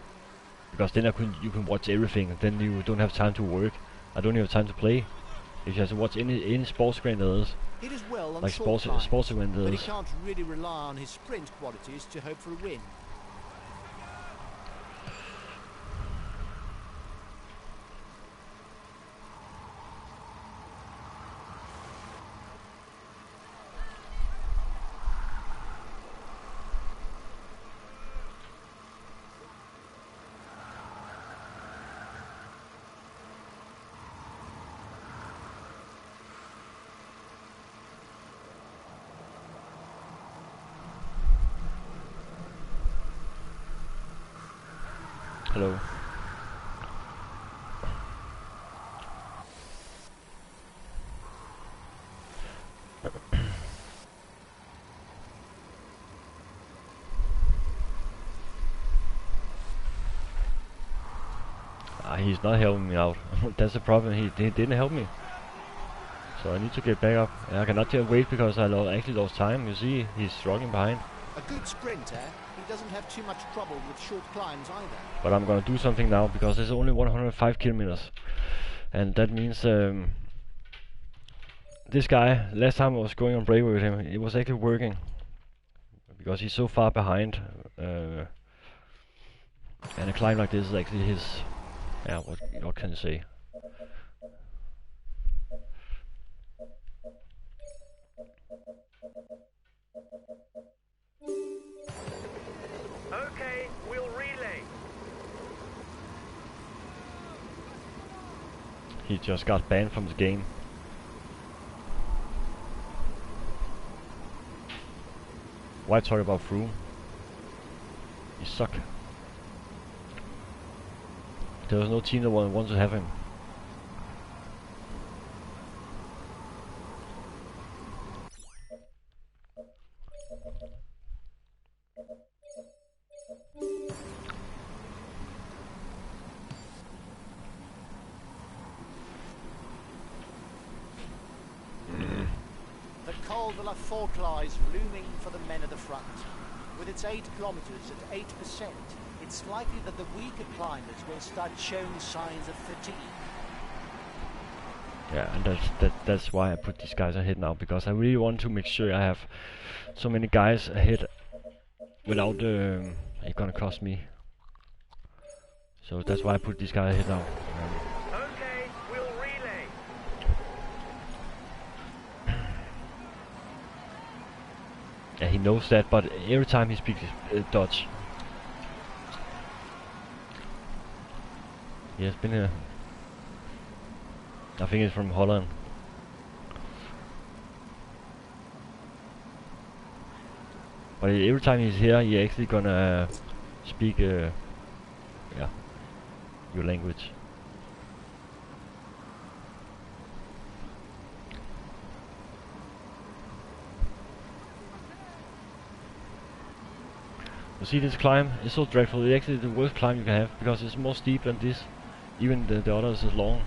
Because then you can watch everything, and then you don't have time to work. I don't have time to play. If you have to watch any sports grade there is, He does well on like short sports event there but he is. can't really rely on his sprint qualities to hope for a win. Hello. He's not helping me out. That's the problem. He didn't help me. So I need to get back up. I cannot just wait because I actually lost time. You see, he's struggling behind. A good sprinter. He doesn't have too much trouble with short climbs either. But I'm gonna do something now because it's only 105 kilometers, and that means this guy. Last time I was going on Breakaway with him, it was actually working because he's so far behind. And a climb like this is actually his. Yeah, what can you say? Okay, we'll relay. He just got banned from the game. Why talk about Froome? You suck. There was no team that wanted to have him. The Col de la Fork lies looming for the men at the front. With its 8 kilometers at 8%, it's likely that the weaker climbers will start showing signs of fatigue. Yeah, and that's why I put these guys ahead now, because I really want to make sure I have so many guys ahead without it gonna cost me. So that's why I put these guys ahead now. Okay, we'll relay. Yeah, he knows that, but every time he speaks Dutch. He has been here. I think he's from Holland. But every time he's here, he actually gonna speak, yeah, your language. You see this climb? It's so dreadful. It's actually the worst climb you can have because it's more steep than this. Even the others is long.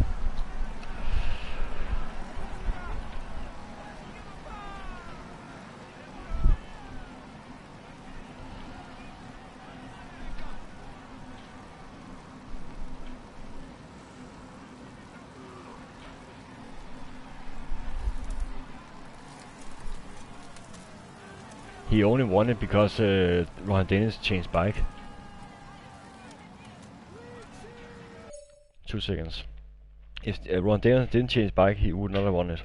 He only won it because Ron Dennis changed bike. 2 seconds. If Ron Dennis didn't change bike, he would not have won it.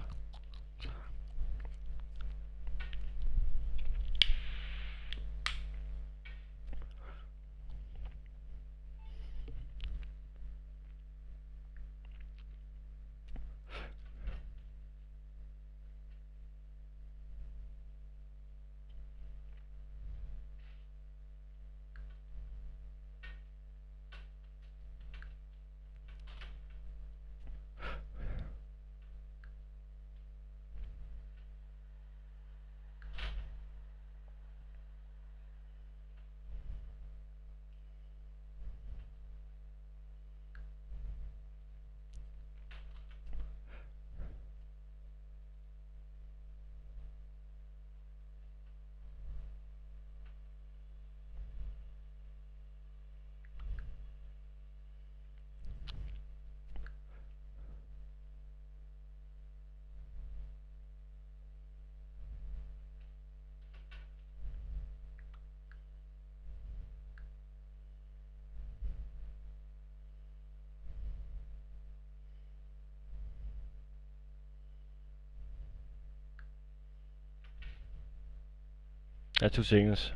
Yeah, 2 seconds.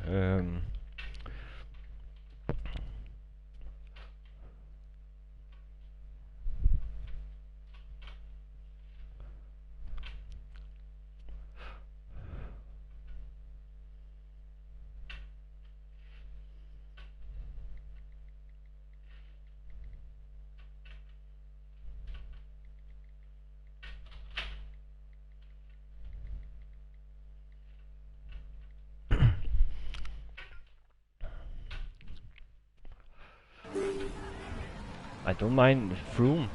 I don't mind Froome,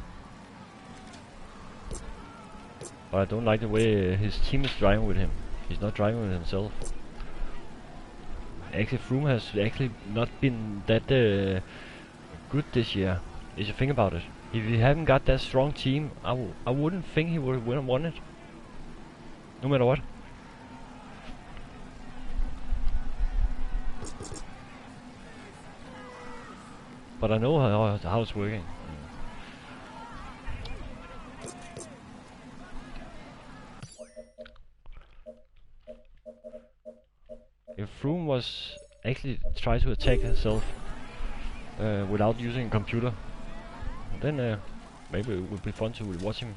but I don't like the way his team is driving with him. He's not driving with himself. Actually, Froome has actually not been that good this year, if you think about it. If he hadn't got that strong team, I wouldn't think he would have won it. No matter what. But I know how it's working. If Froome was actually try to attack himself without using a computer, then maybe it would be fun to watch him.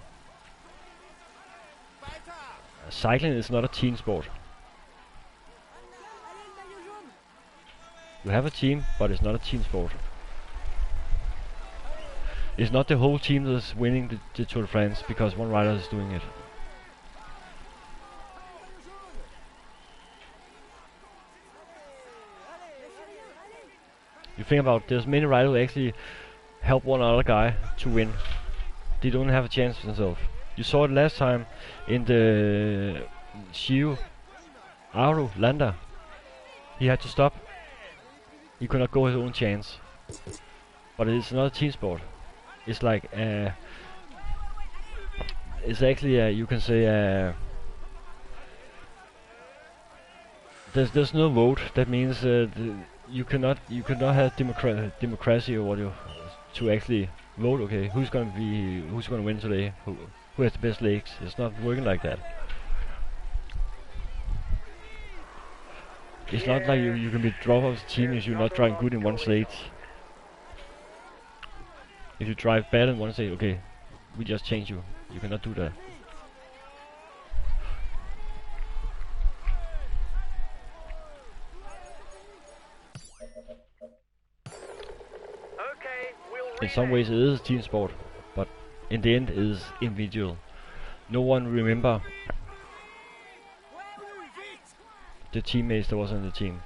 Cycling is not a team sport. You have a team, but it's not a team sport. It's not the whole team that's winning the Tour de France because one rider is doing it. You think about there's many riders who actually help one other guy to win. They don't have a chance for themselves. You saw it last time in the Giro Aru Landa. He had to stop. He could not go his own chance. But it's not a team sport. It's like it's actually you can say there's no vote. That means you cannot have democracy or what you to actually vote. Okay, who's gonna win today? Who has the best legs? It's not working like that. It's not like you can be dropped off the team if you're not driving good in one stage. If you drive bad in one stage, okay, we just change you. You cannot do that. In some ways it is a team sport, but in the end it is individual. No one remember the teammates that was on the team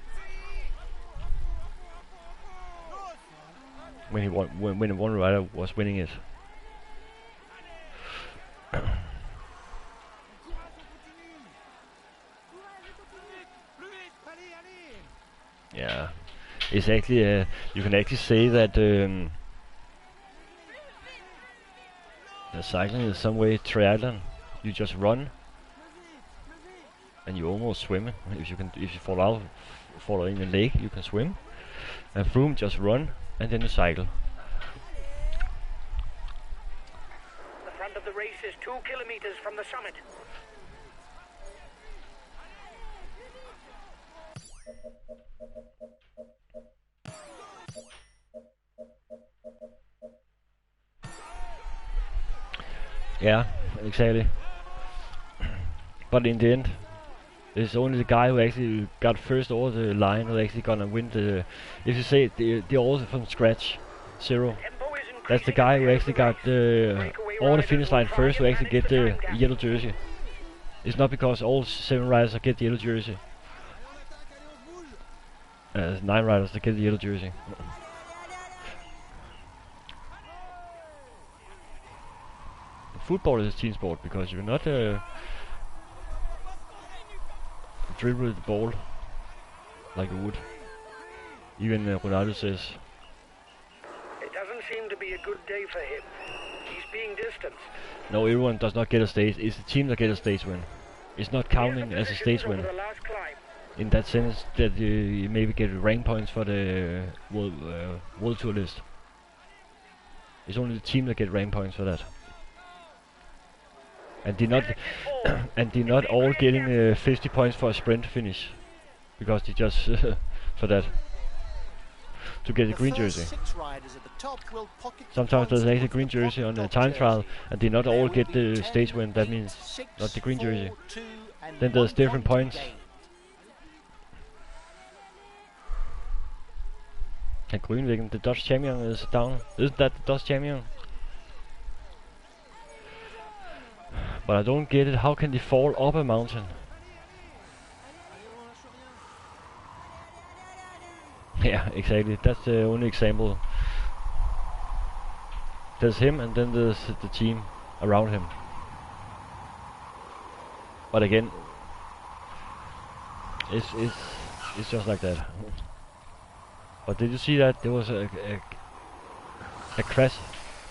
when one rider was winning it. Yeah, it's actually you can actually say that the cycling is some way triathlon. You just run and you almost swim. If you fall in the lake, you can swim. And Froome just run and then you cycle. The front of the race is 2 kilometers from the summit. Yeah, exactly. But in the end, it's only the guy who actually got first over the line who actually gonna win the. If you say the order from scratch, 0, that's the guy who actually got all the finish line first who actually get the yellow jersey. It's not because all 7 riders get the yellow jersey. 9 riders that get the yellow jersey. Football is a team sport because you're not dribble the ball like you would. Even Ronaldo says. It doesn't seem to be a good day for him. He's being distanced. No, everyone does not get a stage. It's the team that get a stage win. It's not counting as a stage win. In that sense, that you maybe get rank points for the World Tour list. It's only the team that get rank points for that. And they're not all getting 50 points for a sprint finish, because they just for that to get the green jersey. Sometimes there's actually a green jersey on the time trial, and they not all get the stage win. That means not the green jersey. Then there's different points. And Greenwegen, the Dutch champion, is down. Isn't that the Dutch champion? But I don't get it. How can they fall up a mountain? Yeah, exactly. That's the only example. There's him, and then there's the team around him. But again, it's just like that. But did you see that there was a crash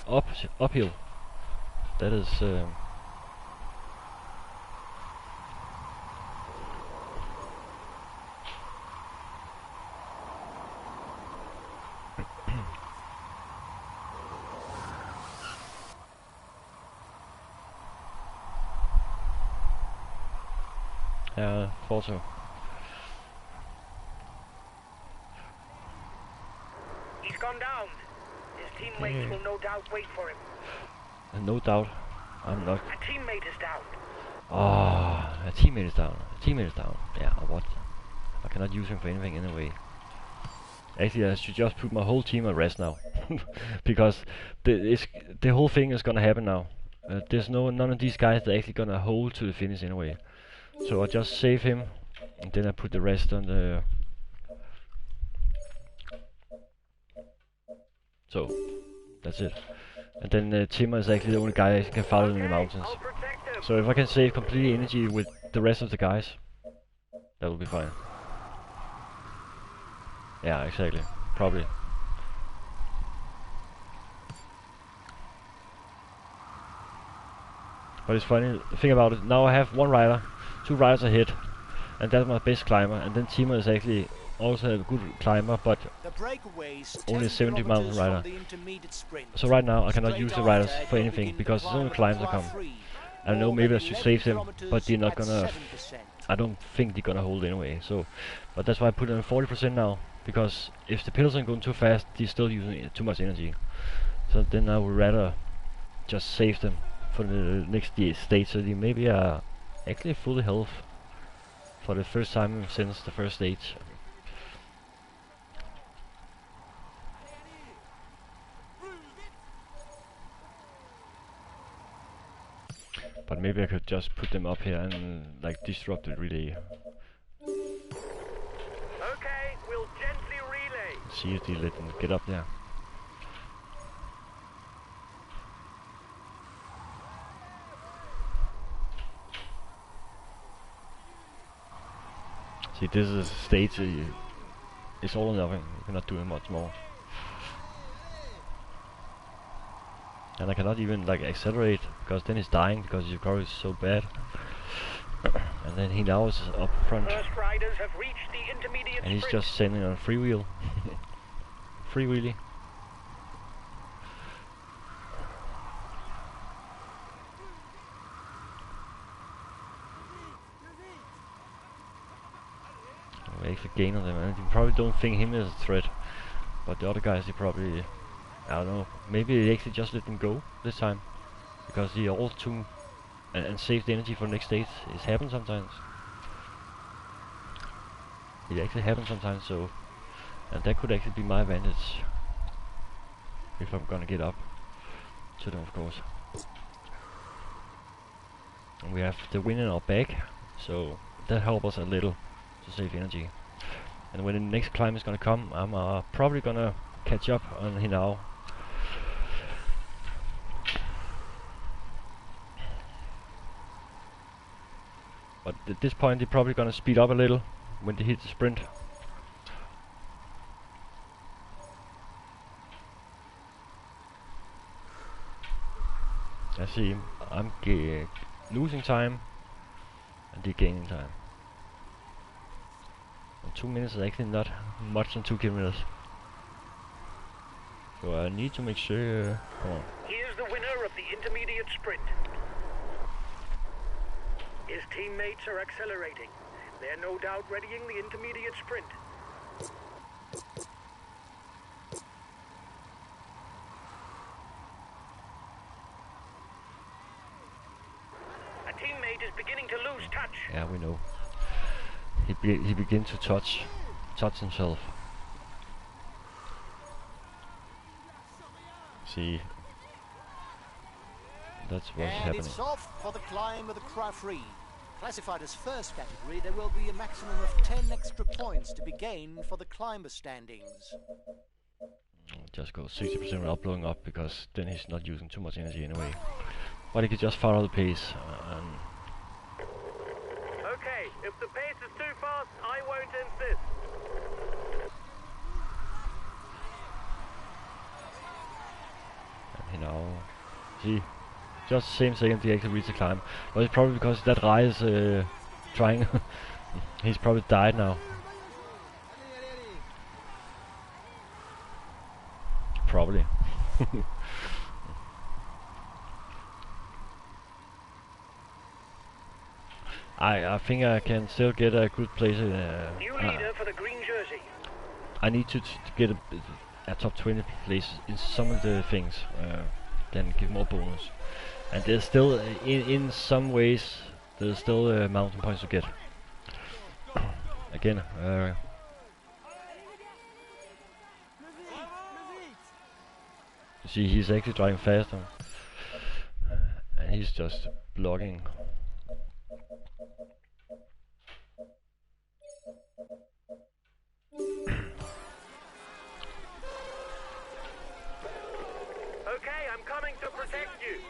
uphill? That is. Yeah, thought so. He's gone down. His teammates will no doubt wait for him. No doubt. I'm not. A teammate is down. Oh, a teammate is down. A teammate is down. Yeah, what? I cannot use him for anything anyway. Actually, I should just put my whole team at rest now. Because the whole thing is gonna happen now. There's none of these guys that are actually gonna hold to the finish anyway. So I just save him, and then I put the rest on the... So, that's it. And then Timmer is actually the only guy that can follow in the mountains. So if I can save complete energy with the rest of the guys, that will be fine. Yeah, exactly. Probably. But it's funny, think about it, now I have one rider, 2 riders ahead, and that's my best climber, and then Timmer is actually also a good climber, but only a 70 mountain rider. So right now I cannot use the riders for anything, because there's only climbs that come. I know maybe I should save them, but they're not gonna... I don't think they're gonna hold anyway, so... But that's why I put it on 40% now, because if the peloton going too fast, they're still using too much energy. So then I would rather just save them for the next stage, so they maybe are actually fully health for the first time since the first stage. But maybe I could just put them up here and like disrupt the relay. Okay, we'll gently relay. See if they let them get up there. See, this is a stage, it's all or nothing, you cannot do much more. And I cannot even like accelerate, because then he's dying, because his car is so bad. And then he now is up front. First riders have reached the intermediate And he's sprint. just sending on freewheel. Freewheelie. We actually gain on them, and you probably don't think him as a threat. But the other guys, they probably, I don't know, maybe they actually just let them go this time. Because they all too, and save the energy for the next stage. It happens sometimes. It actually happens sometimes, so, and that could actually be my advantage. If I'm gonna get up to them, of course. And we have the wind in our back, so that helps us a little to save energy. And when the next climb is gonna come, I'm probably gonna catch up on Hinao. But at this point they're probably gonna speed up a little when they hit the sprint. I see, I'm losing time and they're gaining time. And 2 minutes is actually not much than 2 kilometers. So I need to make sure... come on. Here's the winner of the intermediate sprint. His teammates are accelerating. They're no doubt readying the intermediate sprint. A teammate is beginning to lose touch. Yeah, we know. He begins to touch himself. See, that's what's happening. And it's off for the climb of the Crafree. Classified as first category, there will be a maximum of 10 extra points to be gained for the climber standings. Just go 60% without blowing up, because then he's not using too much energy anyway. But he could just follow the pace. Okay, if the pace is too fast, I won't insist. And he now, see, just the same second he actually reached the climb. But it's probably because that guy is trying. He's probably died now. Probably. I think I can still get a good place. New leader for the green jersey. I need to get a top 20 place in some of the things, then give more bonus. And there's still, in some ways, there's still mountain points to get. Again, you see, he's actually driving faster, and he's just blocking. Okay, I'm coming to protect you.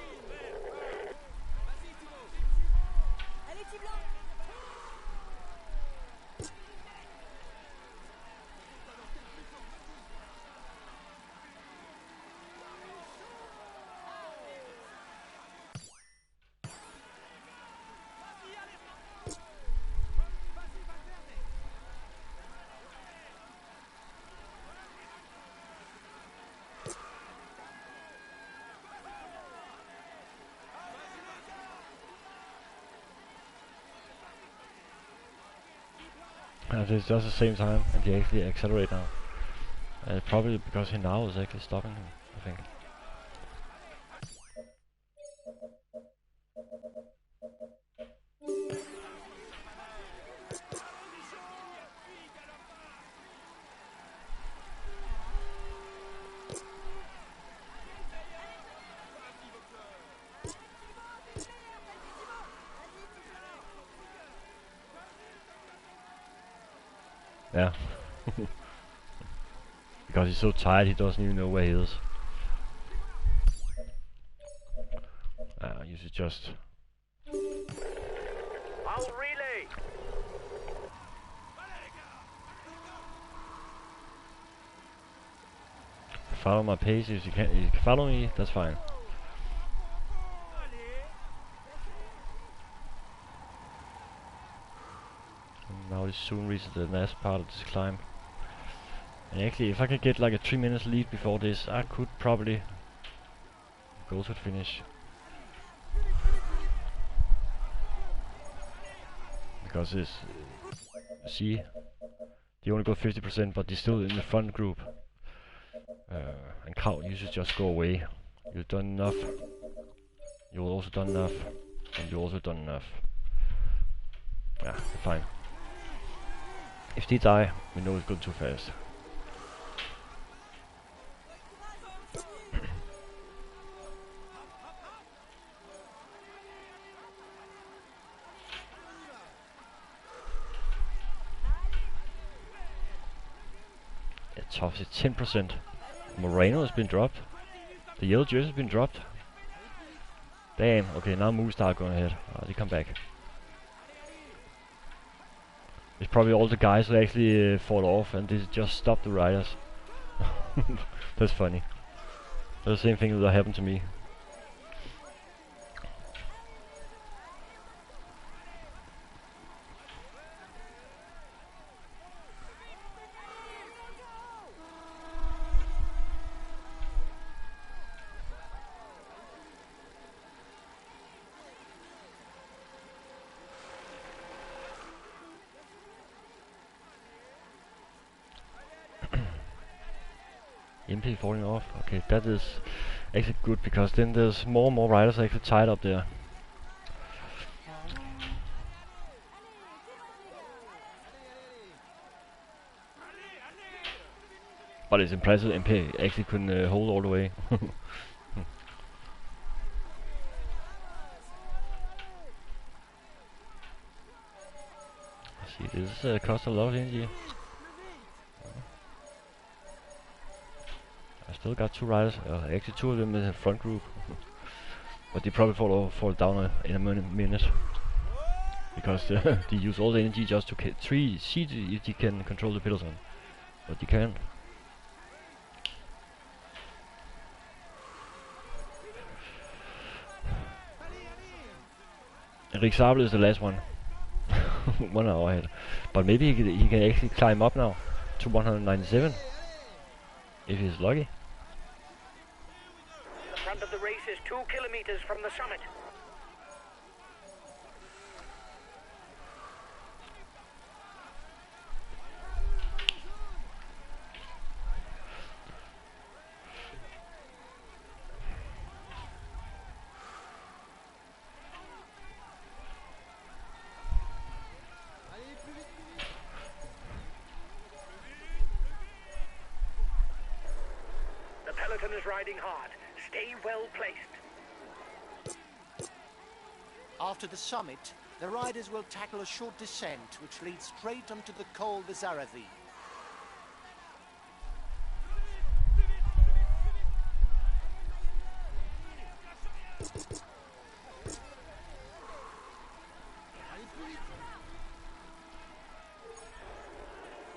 And it's just the same time, and he actually accelerate now. Probably because he now is actually stopping him, I think. Yeah. Because he's so tired, he doesn't even know where he is. You should just... I'll relay. follow my pace. If you can follow me, that's fine. Now we soon reach the last part of this climb. And actually, if I could get like a 3 minutes lead before this, I could probably go to the finish. Because this, see, they only go 50%, but they're still in the front group. And cow, you should just go away. You've done enough. You've also done enough, and you've also done enough. Yeah, fine. If they die, we know it's going too fast. It's tough. It's 10%. Moreno has been dropped. The yellow jersey has been dropped. Damn. Okay, now Movistar going ahead. They come back. It's probably all the guys who actually fall off and they just stop the riders. That's funny. That's the same thing that happened to me. MP falling off. Okay, that is actually good because then there's more and more riders actually tied up there. But it's impressive MP actually couldn't hold all the way. See, this costs a lot of energy. Still got 2 riders, actually 2 of them in the front group. But they probably fall down in a minute. Because they use all the energy just to see if they can control the peloton. But they can't. Rick Sabel is the last one. 1 hour ahead. But maybe he can actually climb up now to 197. If he's lucky. The front of the race is 2 kilometers from the summit. Peloton is riding hard. Stay well placed. After the summit, the riders will tackle a short descent which leads straight onto the Col de Zaravi.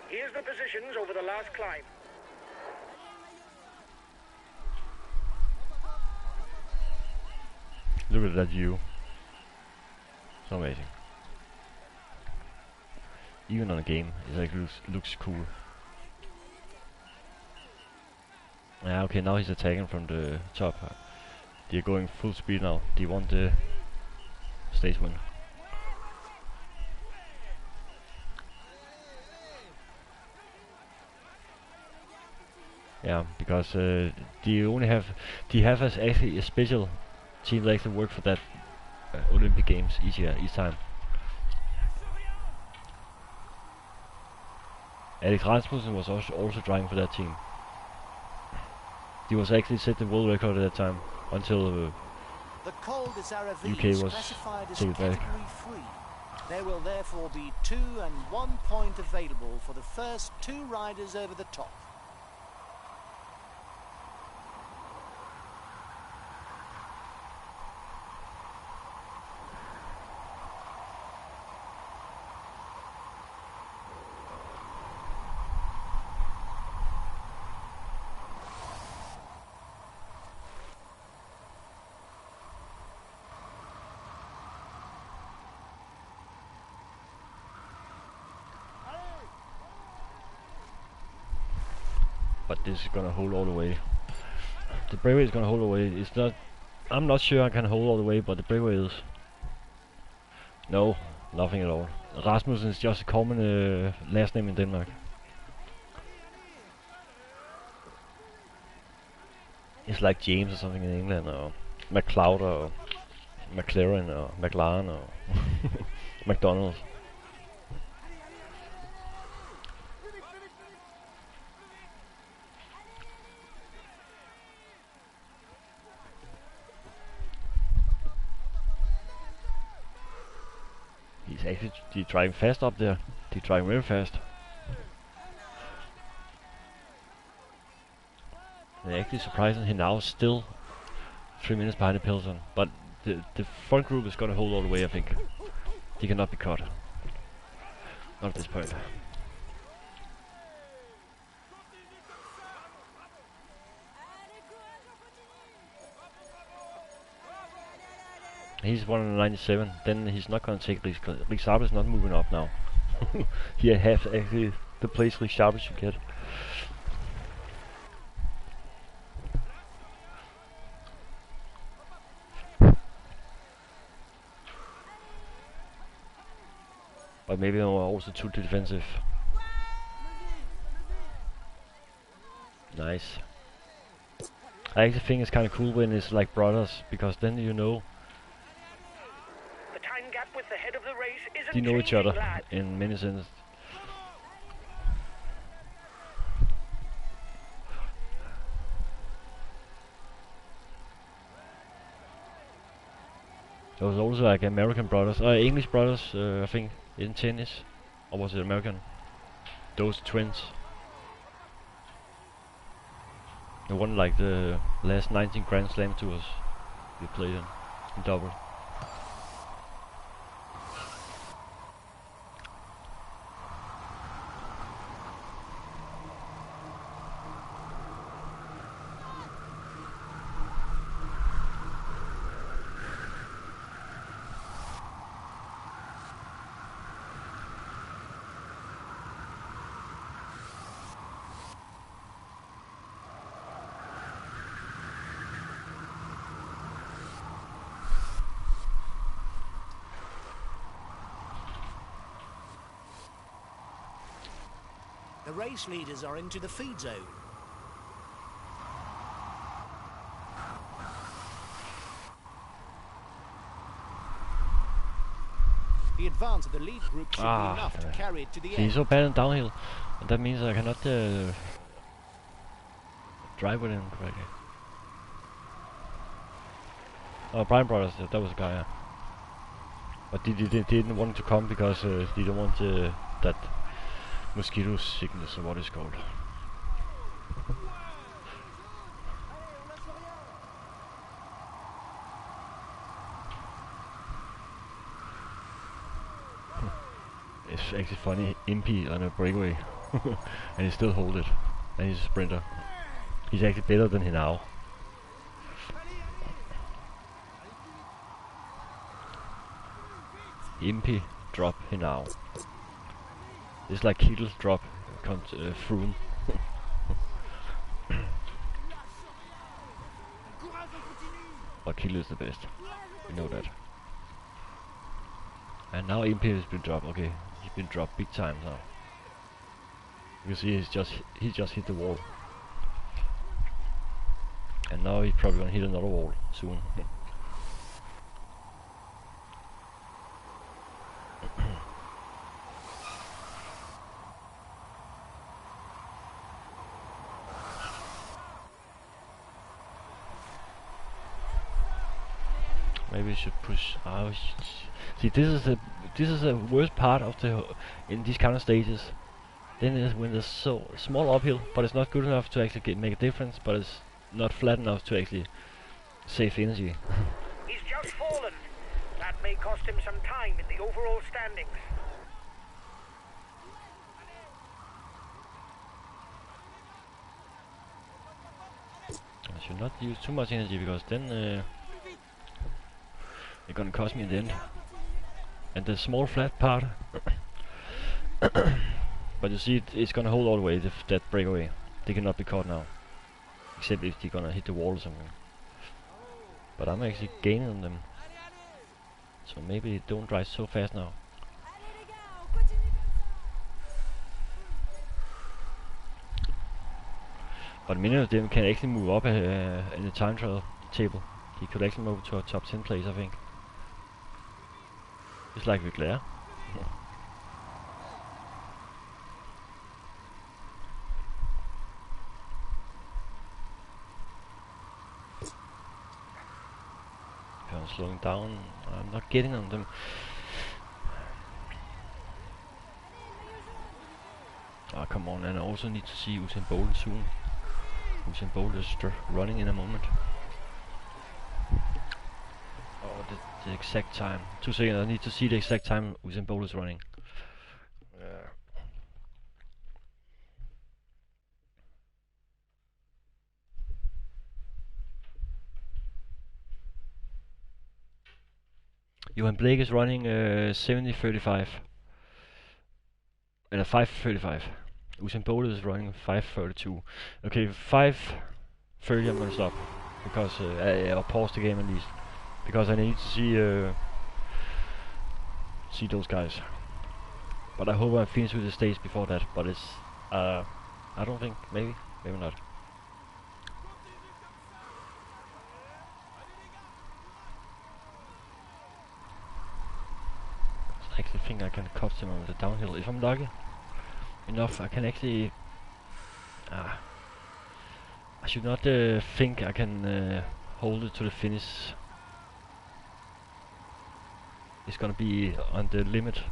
Here's the positions over the last climb. Look at that view. So amazing. Even on a game, it like looks cool. Yeah, okay, now he's attacking from the top. They're going full speed now. They want the stage win. Yeah, because they have actually a special team that actually work for that Olympic Games each time. Alex Rasmussen was also driving for that team. He was actually set the world record at that time until the Col de Zaravi UK is was classified as taken category back. 3. There will therefore be 2 and 1 point available for the first 2 riders over the top. But this is gonna hold all the way. The Breakaway is gonna hold all the way. It's not. I'm not sure I can hold all the way, but the Breakaway is. No, nothing at all. Rasmussen is just a common last name in Denmark. It's like James or something in England, or McLeod, or McLaren, or McLaren, or McDonald's. He's actually driving fast up there. He's driving very fast. And actually surprising, he now still 3 minutes behind the peloton. But the front group is gonna hold all the way, I think. He cannot be caught. Not at this point. He's 197, then he's not gonna take risk. Rick Sabel is not moving up now. He has actually the place Rick Sabel should get. But maybe I'm also too defensive. Nice. I actually think it's kind of cool when it's like brothers, because then you know The time gap with the head of the race isn't they know each changing, other lad. in many senses. There was also like American brothers, English brothers, I think, in tennis, or was it American? Those twins. He won like the last 19 Grand Slam tours we played in double. The race leaders are into the feed zone. The advance of the lead group should be enough to carry it to the end. He's so bad in downhill, and that means I cannot drive with him correctly. Oh, Brian Brothers, that was a guy, yeah. But they didn't want to come because they don't want that mosquito sickness or what it's called. It's actually funny, Impy on a breakaway and he still hold it, and he's a sprinter. He's actually better than he now. Impy drop he now. It's like Kittle drop Froome. But Kittle is the best. We know that. And now Impy has been dropped. Okay, he's been dropped big time now. You can see he just hit the wall. And now he's probably gonna hit another wall soon. Maybe we should push. See, this is the worst part of in these kind of stages. Then is when there's so small uphill, but it's not good enough to actually make a difference. But it's not flat enough to actually save energy. He's just fallen. That may cost him some time in the overall standings. I should not use too much energy because then it's gonna cost me in the end. And the small flat part, but you see it's gonna hold all the way. That breakaway, they cannot be caught now, except if they're gonna hit the wall or something. But I'm actually gaining on them, so maybe they don't drive so fast now. But many of them can actually move up in the time trial table. He could actually move to a top 10 place, I think. It's like Leclerc. I'm slowing down. I'm not getting on them. Oh, come on, and I also need to see Usain Bolt soon. Usain Bolt is running in a moment. Oh, the exact time. 2 seconds, I need to see the exact time Usain Bolt is running. Johan Blake is running 70:35. And 5:35. Usain Bolt is running 5:32. Okay, 5:30 I'm gonna stop. Because I'll pause the game at least. Because I need to see those guys. But I hope I finish with the stage before that. But it's I don't think, maybe not. I actually think I can cut him on the downhill if I'm lucky enough. I can actually I should not think I can hold it to the finish. It's gonna be on the limit,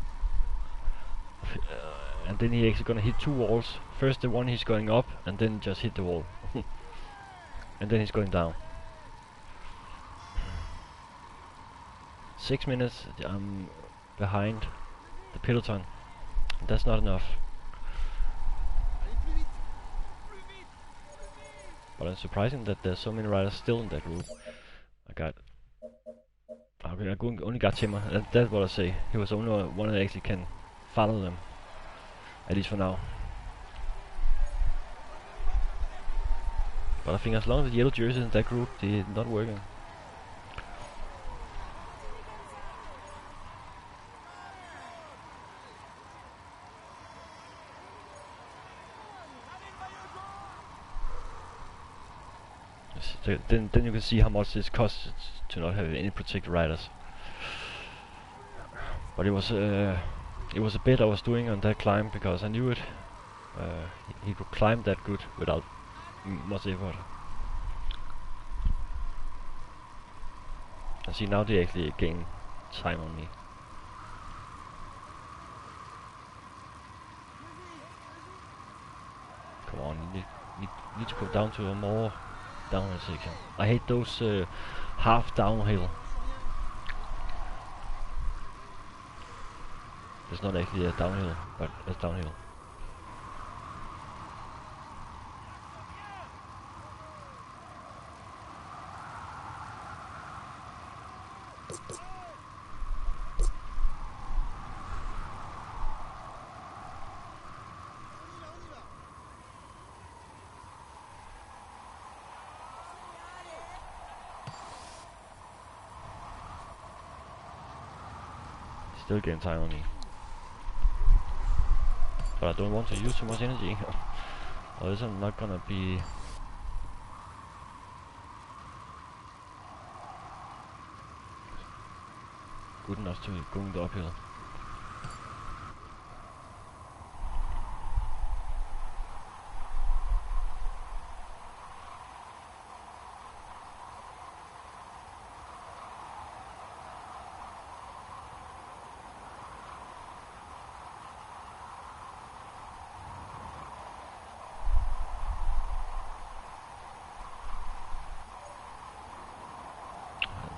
and then he's actually gonna hit 2 walls. First the one he's going up, and then just hit the wall. and then he's going down. 6 minutes I'm behind the peloton. That's not enough. But it's surprising that there's so many riders still in that group. I only got Timmer. That's what I say. He was only one that actually can follow them, at least for now. But I think as long as the yellow jerseys in that group, they're not working. Then you can see how much it costs to not have any protected riders. But it was a bit I was doing on that climb because I knew it. He could climb that good without much effort. And see, now they actually gain time on me. Come on, you need to go down to a more downhill section. I hate those half downhill. It's not actually a downhill, but it's downhill. Still getting time on me. But I don't want to use too much energy. Or else I'm not gonna be good enough to going the uphill.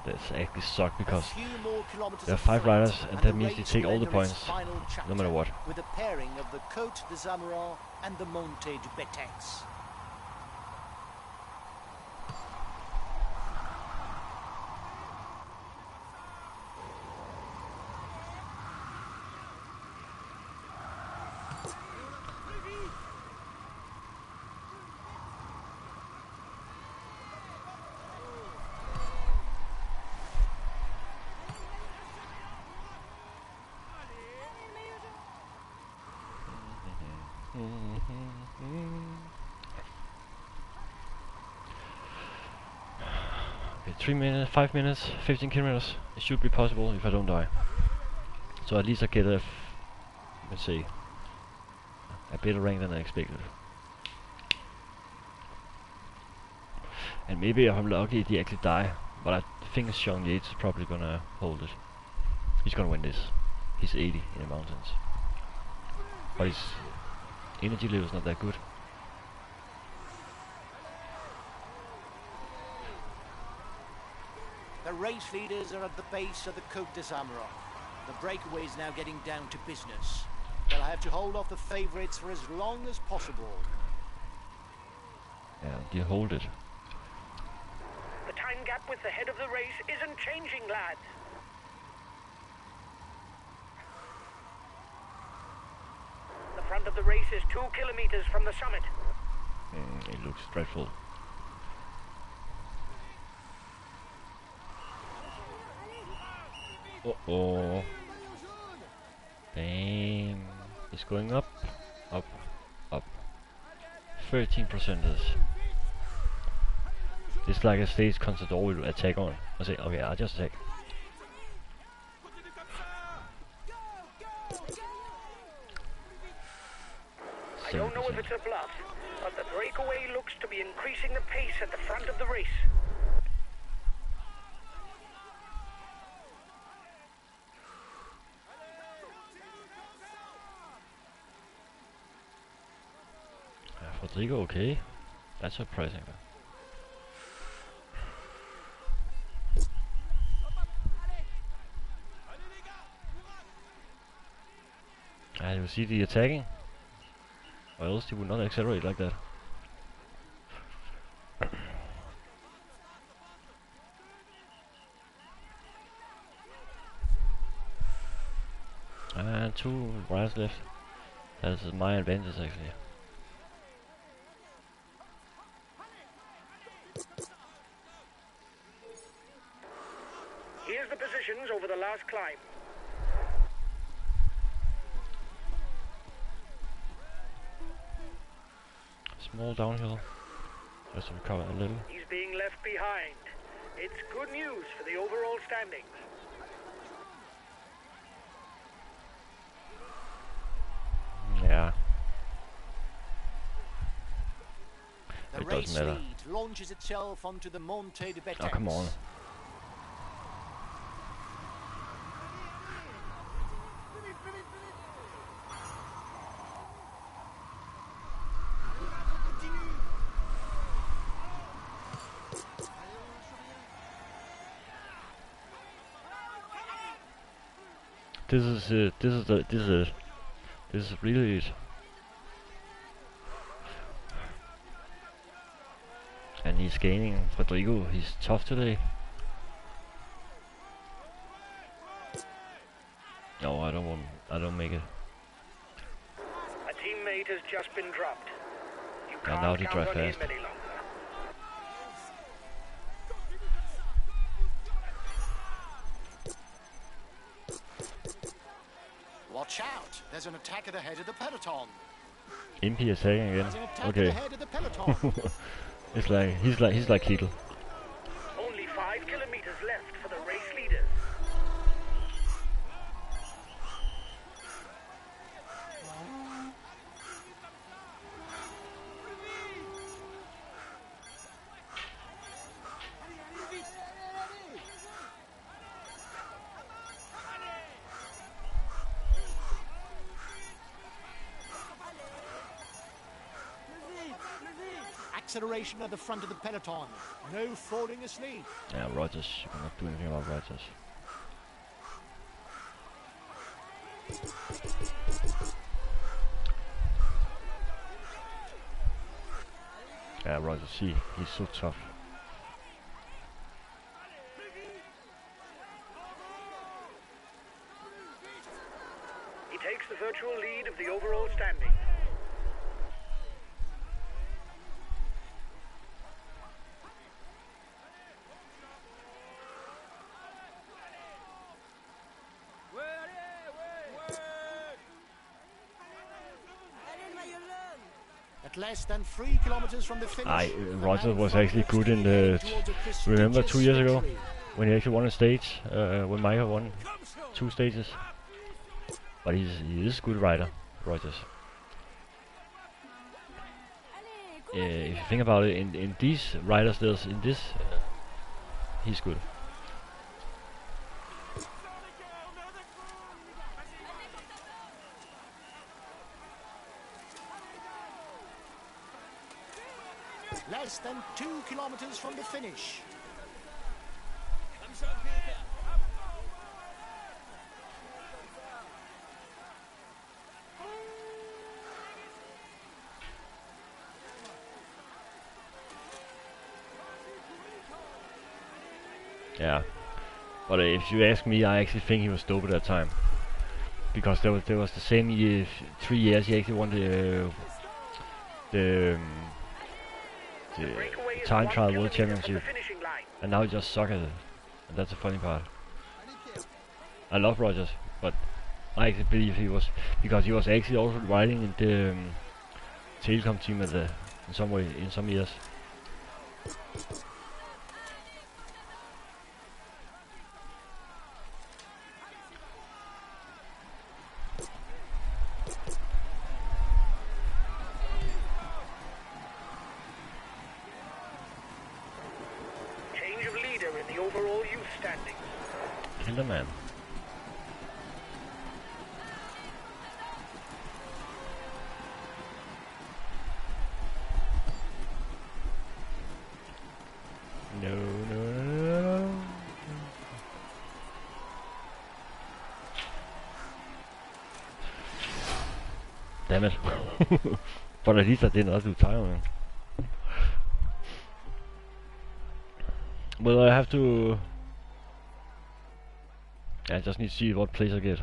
That's actually suck because there are 5 riders and that means they take all the points, no matter what. With a pairing of the Côte de Zamorin and the Monte du Betex. Okay, 3 minutes, 5 minutes, 15 kilometers. It should be possible if I don't die. So at least I get a, let's see, a better rank than I expected. And maybe if I'm lucky, they actually die. But I think Sean Yates is probably gonna hold it. He's gonna win this. He's 80 in the mountains. But his energy level is not that good. The race leaders are at the base of the Côte de Zamorin. The breakaway is now getting down to business. They'll have to hold off the favourites for as long as possible. Yeah, they hold it. The time gap with the head of the race isn't changing, lads. The front of the race is 2 kilometers from the summit. It looks dreadful. Uh-oh. Bang. It's going up, up, up. 13%. It's like a stage concept all will attack on. I say, okay, I'll just attack. I don't know if it's a bluff, but the breakaway looks to be increasing the pace at the front of the race. Rodrigo, okay. That's surprising. You see the attacking, or else he would not accelerate like that. And 2 riders left. That's my advantage actually. Here's the positions over the last climb. Small downhill, just to recover a little. He's being left behind. It's good news for the overall standings. Yeah. The It race doesn't matter. lead launches itself onto the Monte de Betex. Oh, come on. This is really it. And he's gaining. Rodrigo, he's tough today. No, I don't make it. A teammate has just been dropped. You And now can't they count drive on him fast. any longer. Watch out! There's an attack at the head of the peloton. Impy attacking again. There's an attack at Okay. the head of the peloton. It's like he's like Kittel. Only 5 kilometers left for the race leaders. Acceleration at the front of the peloton. No falling asleep. Yeah, Rogers. You cannot do anything about Rogers. Yeah, Rogers. He's so tough. He takes the virtual lead of the overall standing. At less than 3 kilometers from the finish. Rogers was actually good in the. Remember 2 years ago when he actually won a stage? When Michael won 2 stages. But he is a good rider, Rogers. If you think about it, in these riders, he's good. Less than 2 kilometers from the finish. Yeah, but if you ask me, I actually think he was dope at that time, because there was the same year, 3 years he actually won the Breakaway is time 1 trial world kilometer from the championship, finishing line. and now he just suck at it, and that's the funny part. I love Rogers, but I actually believe he was, because he was actually also riding in the telecom team in some years. Change of leader in the overall youth standings. Killer man. No, no, no, no. Damn it. But at least I did not do tiring. Well, I have to... I just need to see what place I get.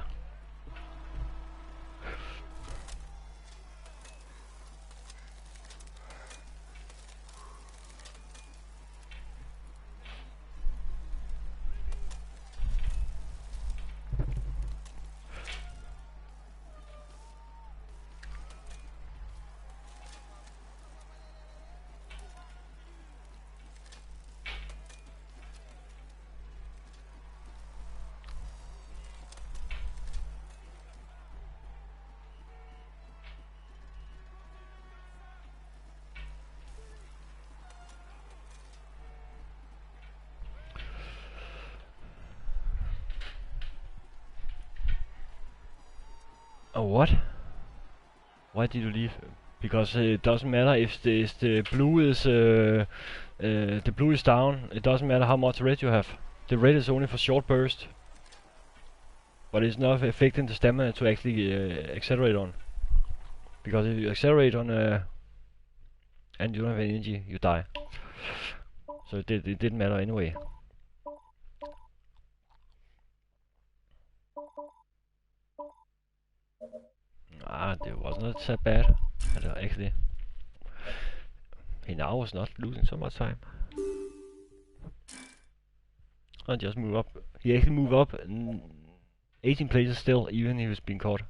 Oh, what? Why did you leave? Because it doesn't matter if the blue is the blue is down. It doesn't matter how much red you have. The red is only for short burst, but it's not affecting the stamina to actually accelerate on. Because if you accelerate on and you don't have energy, you die. So it didn't matter anyway. It was not so bad, actually. He now was not losing so much time. I'll just move up. He actually moved up 18 places still, even if he's been caught.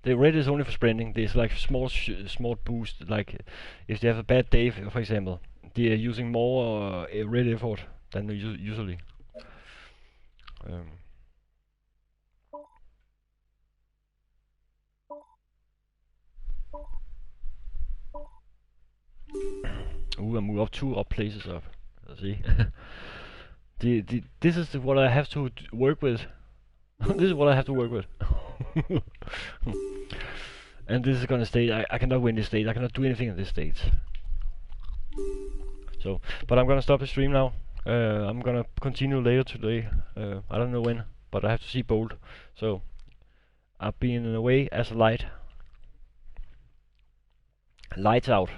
The red is only for sprinting. There's like small boost. Like if they have a bad day, for example, they are using more red effort than they usually. I move up 2 up places up. Let's see. This is what I have to work with. This is what I have to work with. And this is gonna stay. I cannot win this stage. I cannot do anything in this stage. So, but I'm gonna stop the stream now. I'm gonna continue later today. I don't know when, but I have to see Bolt. So, I'll be in a way as a light. Lights out.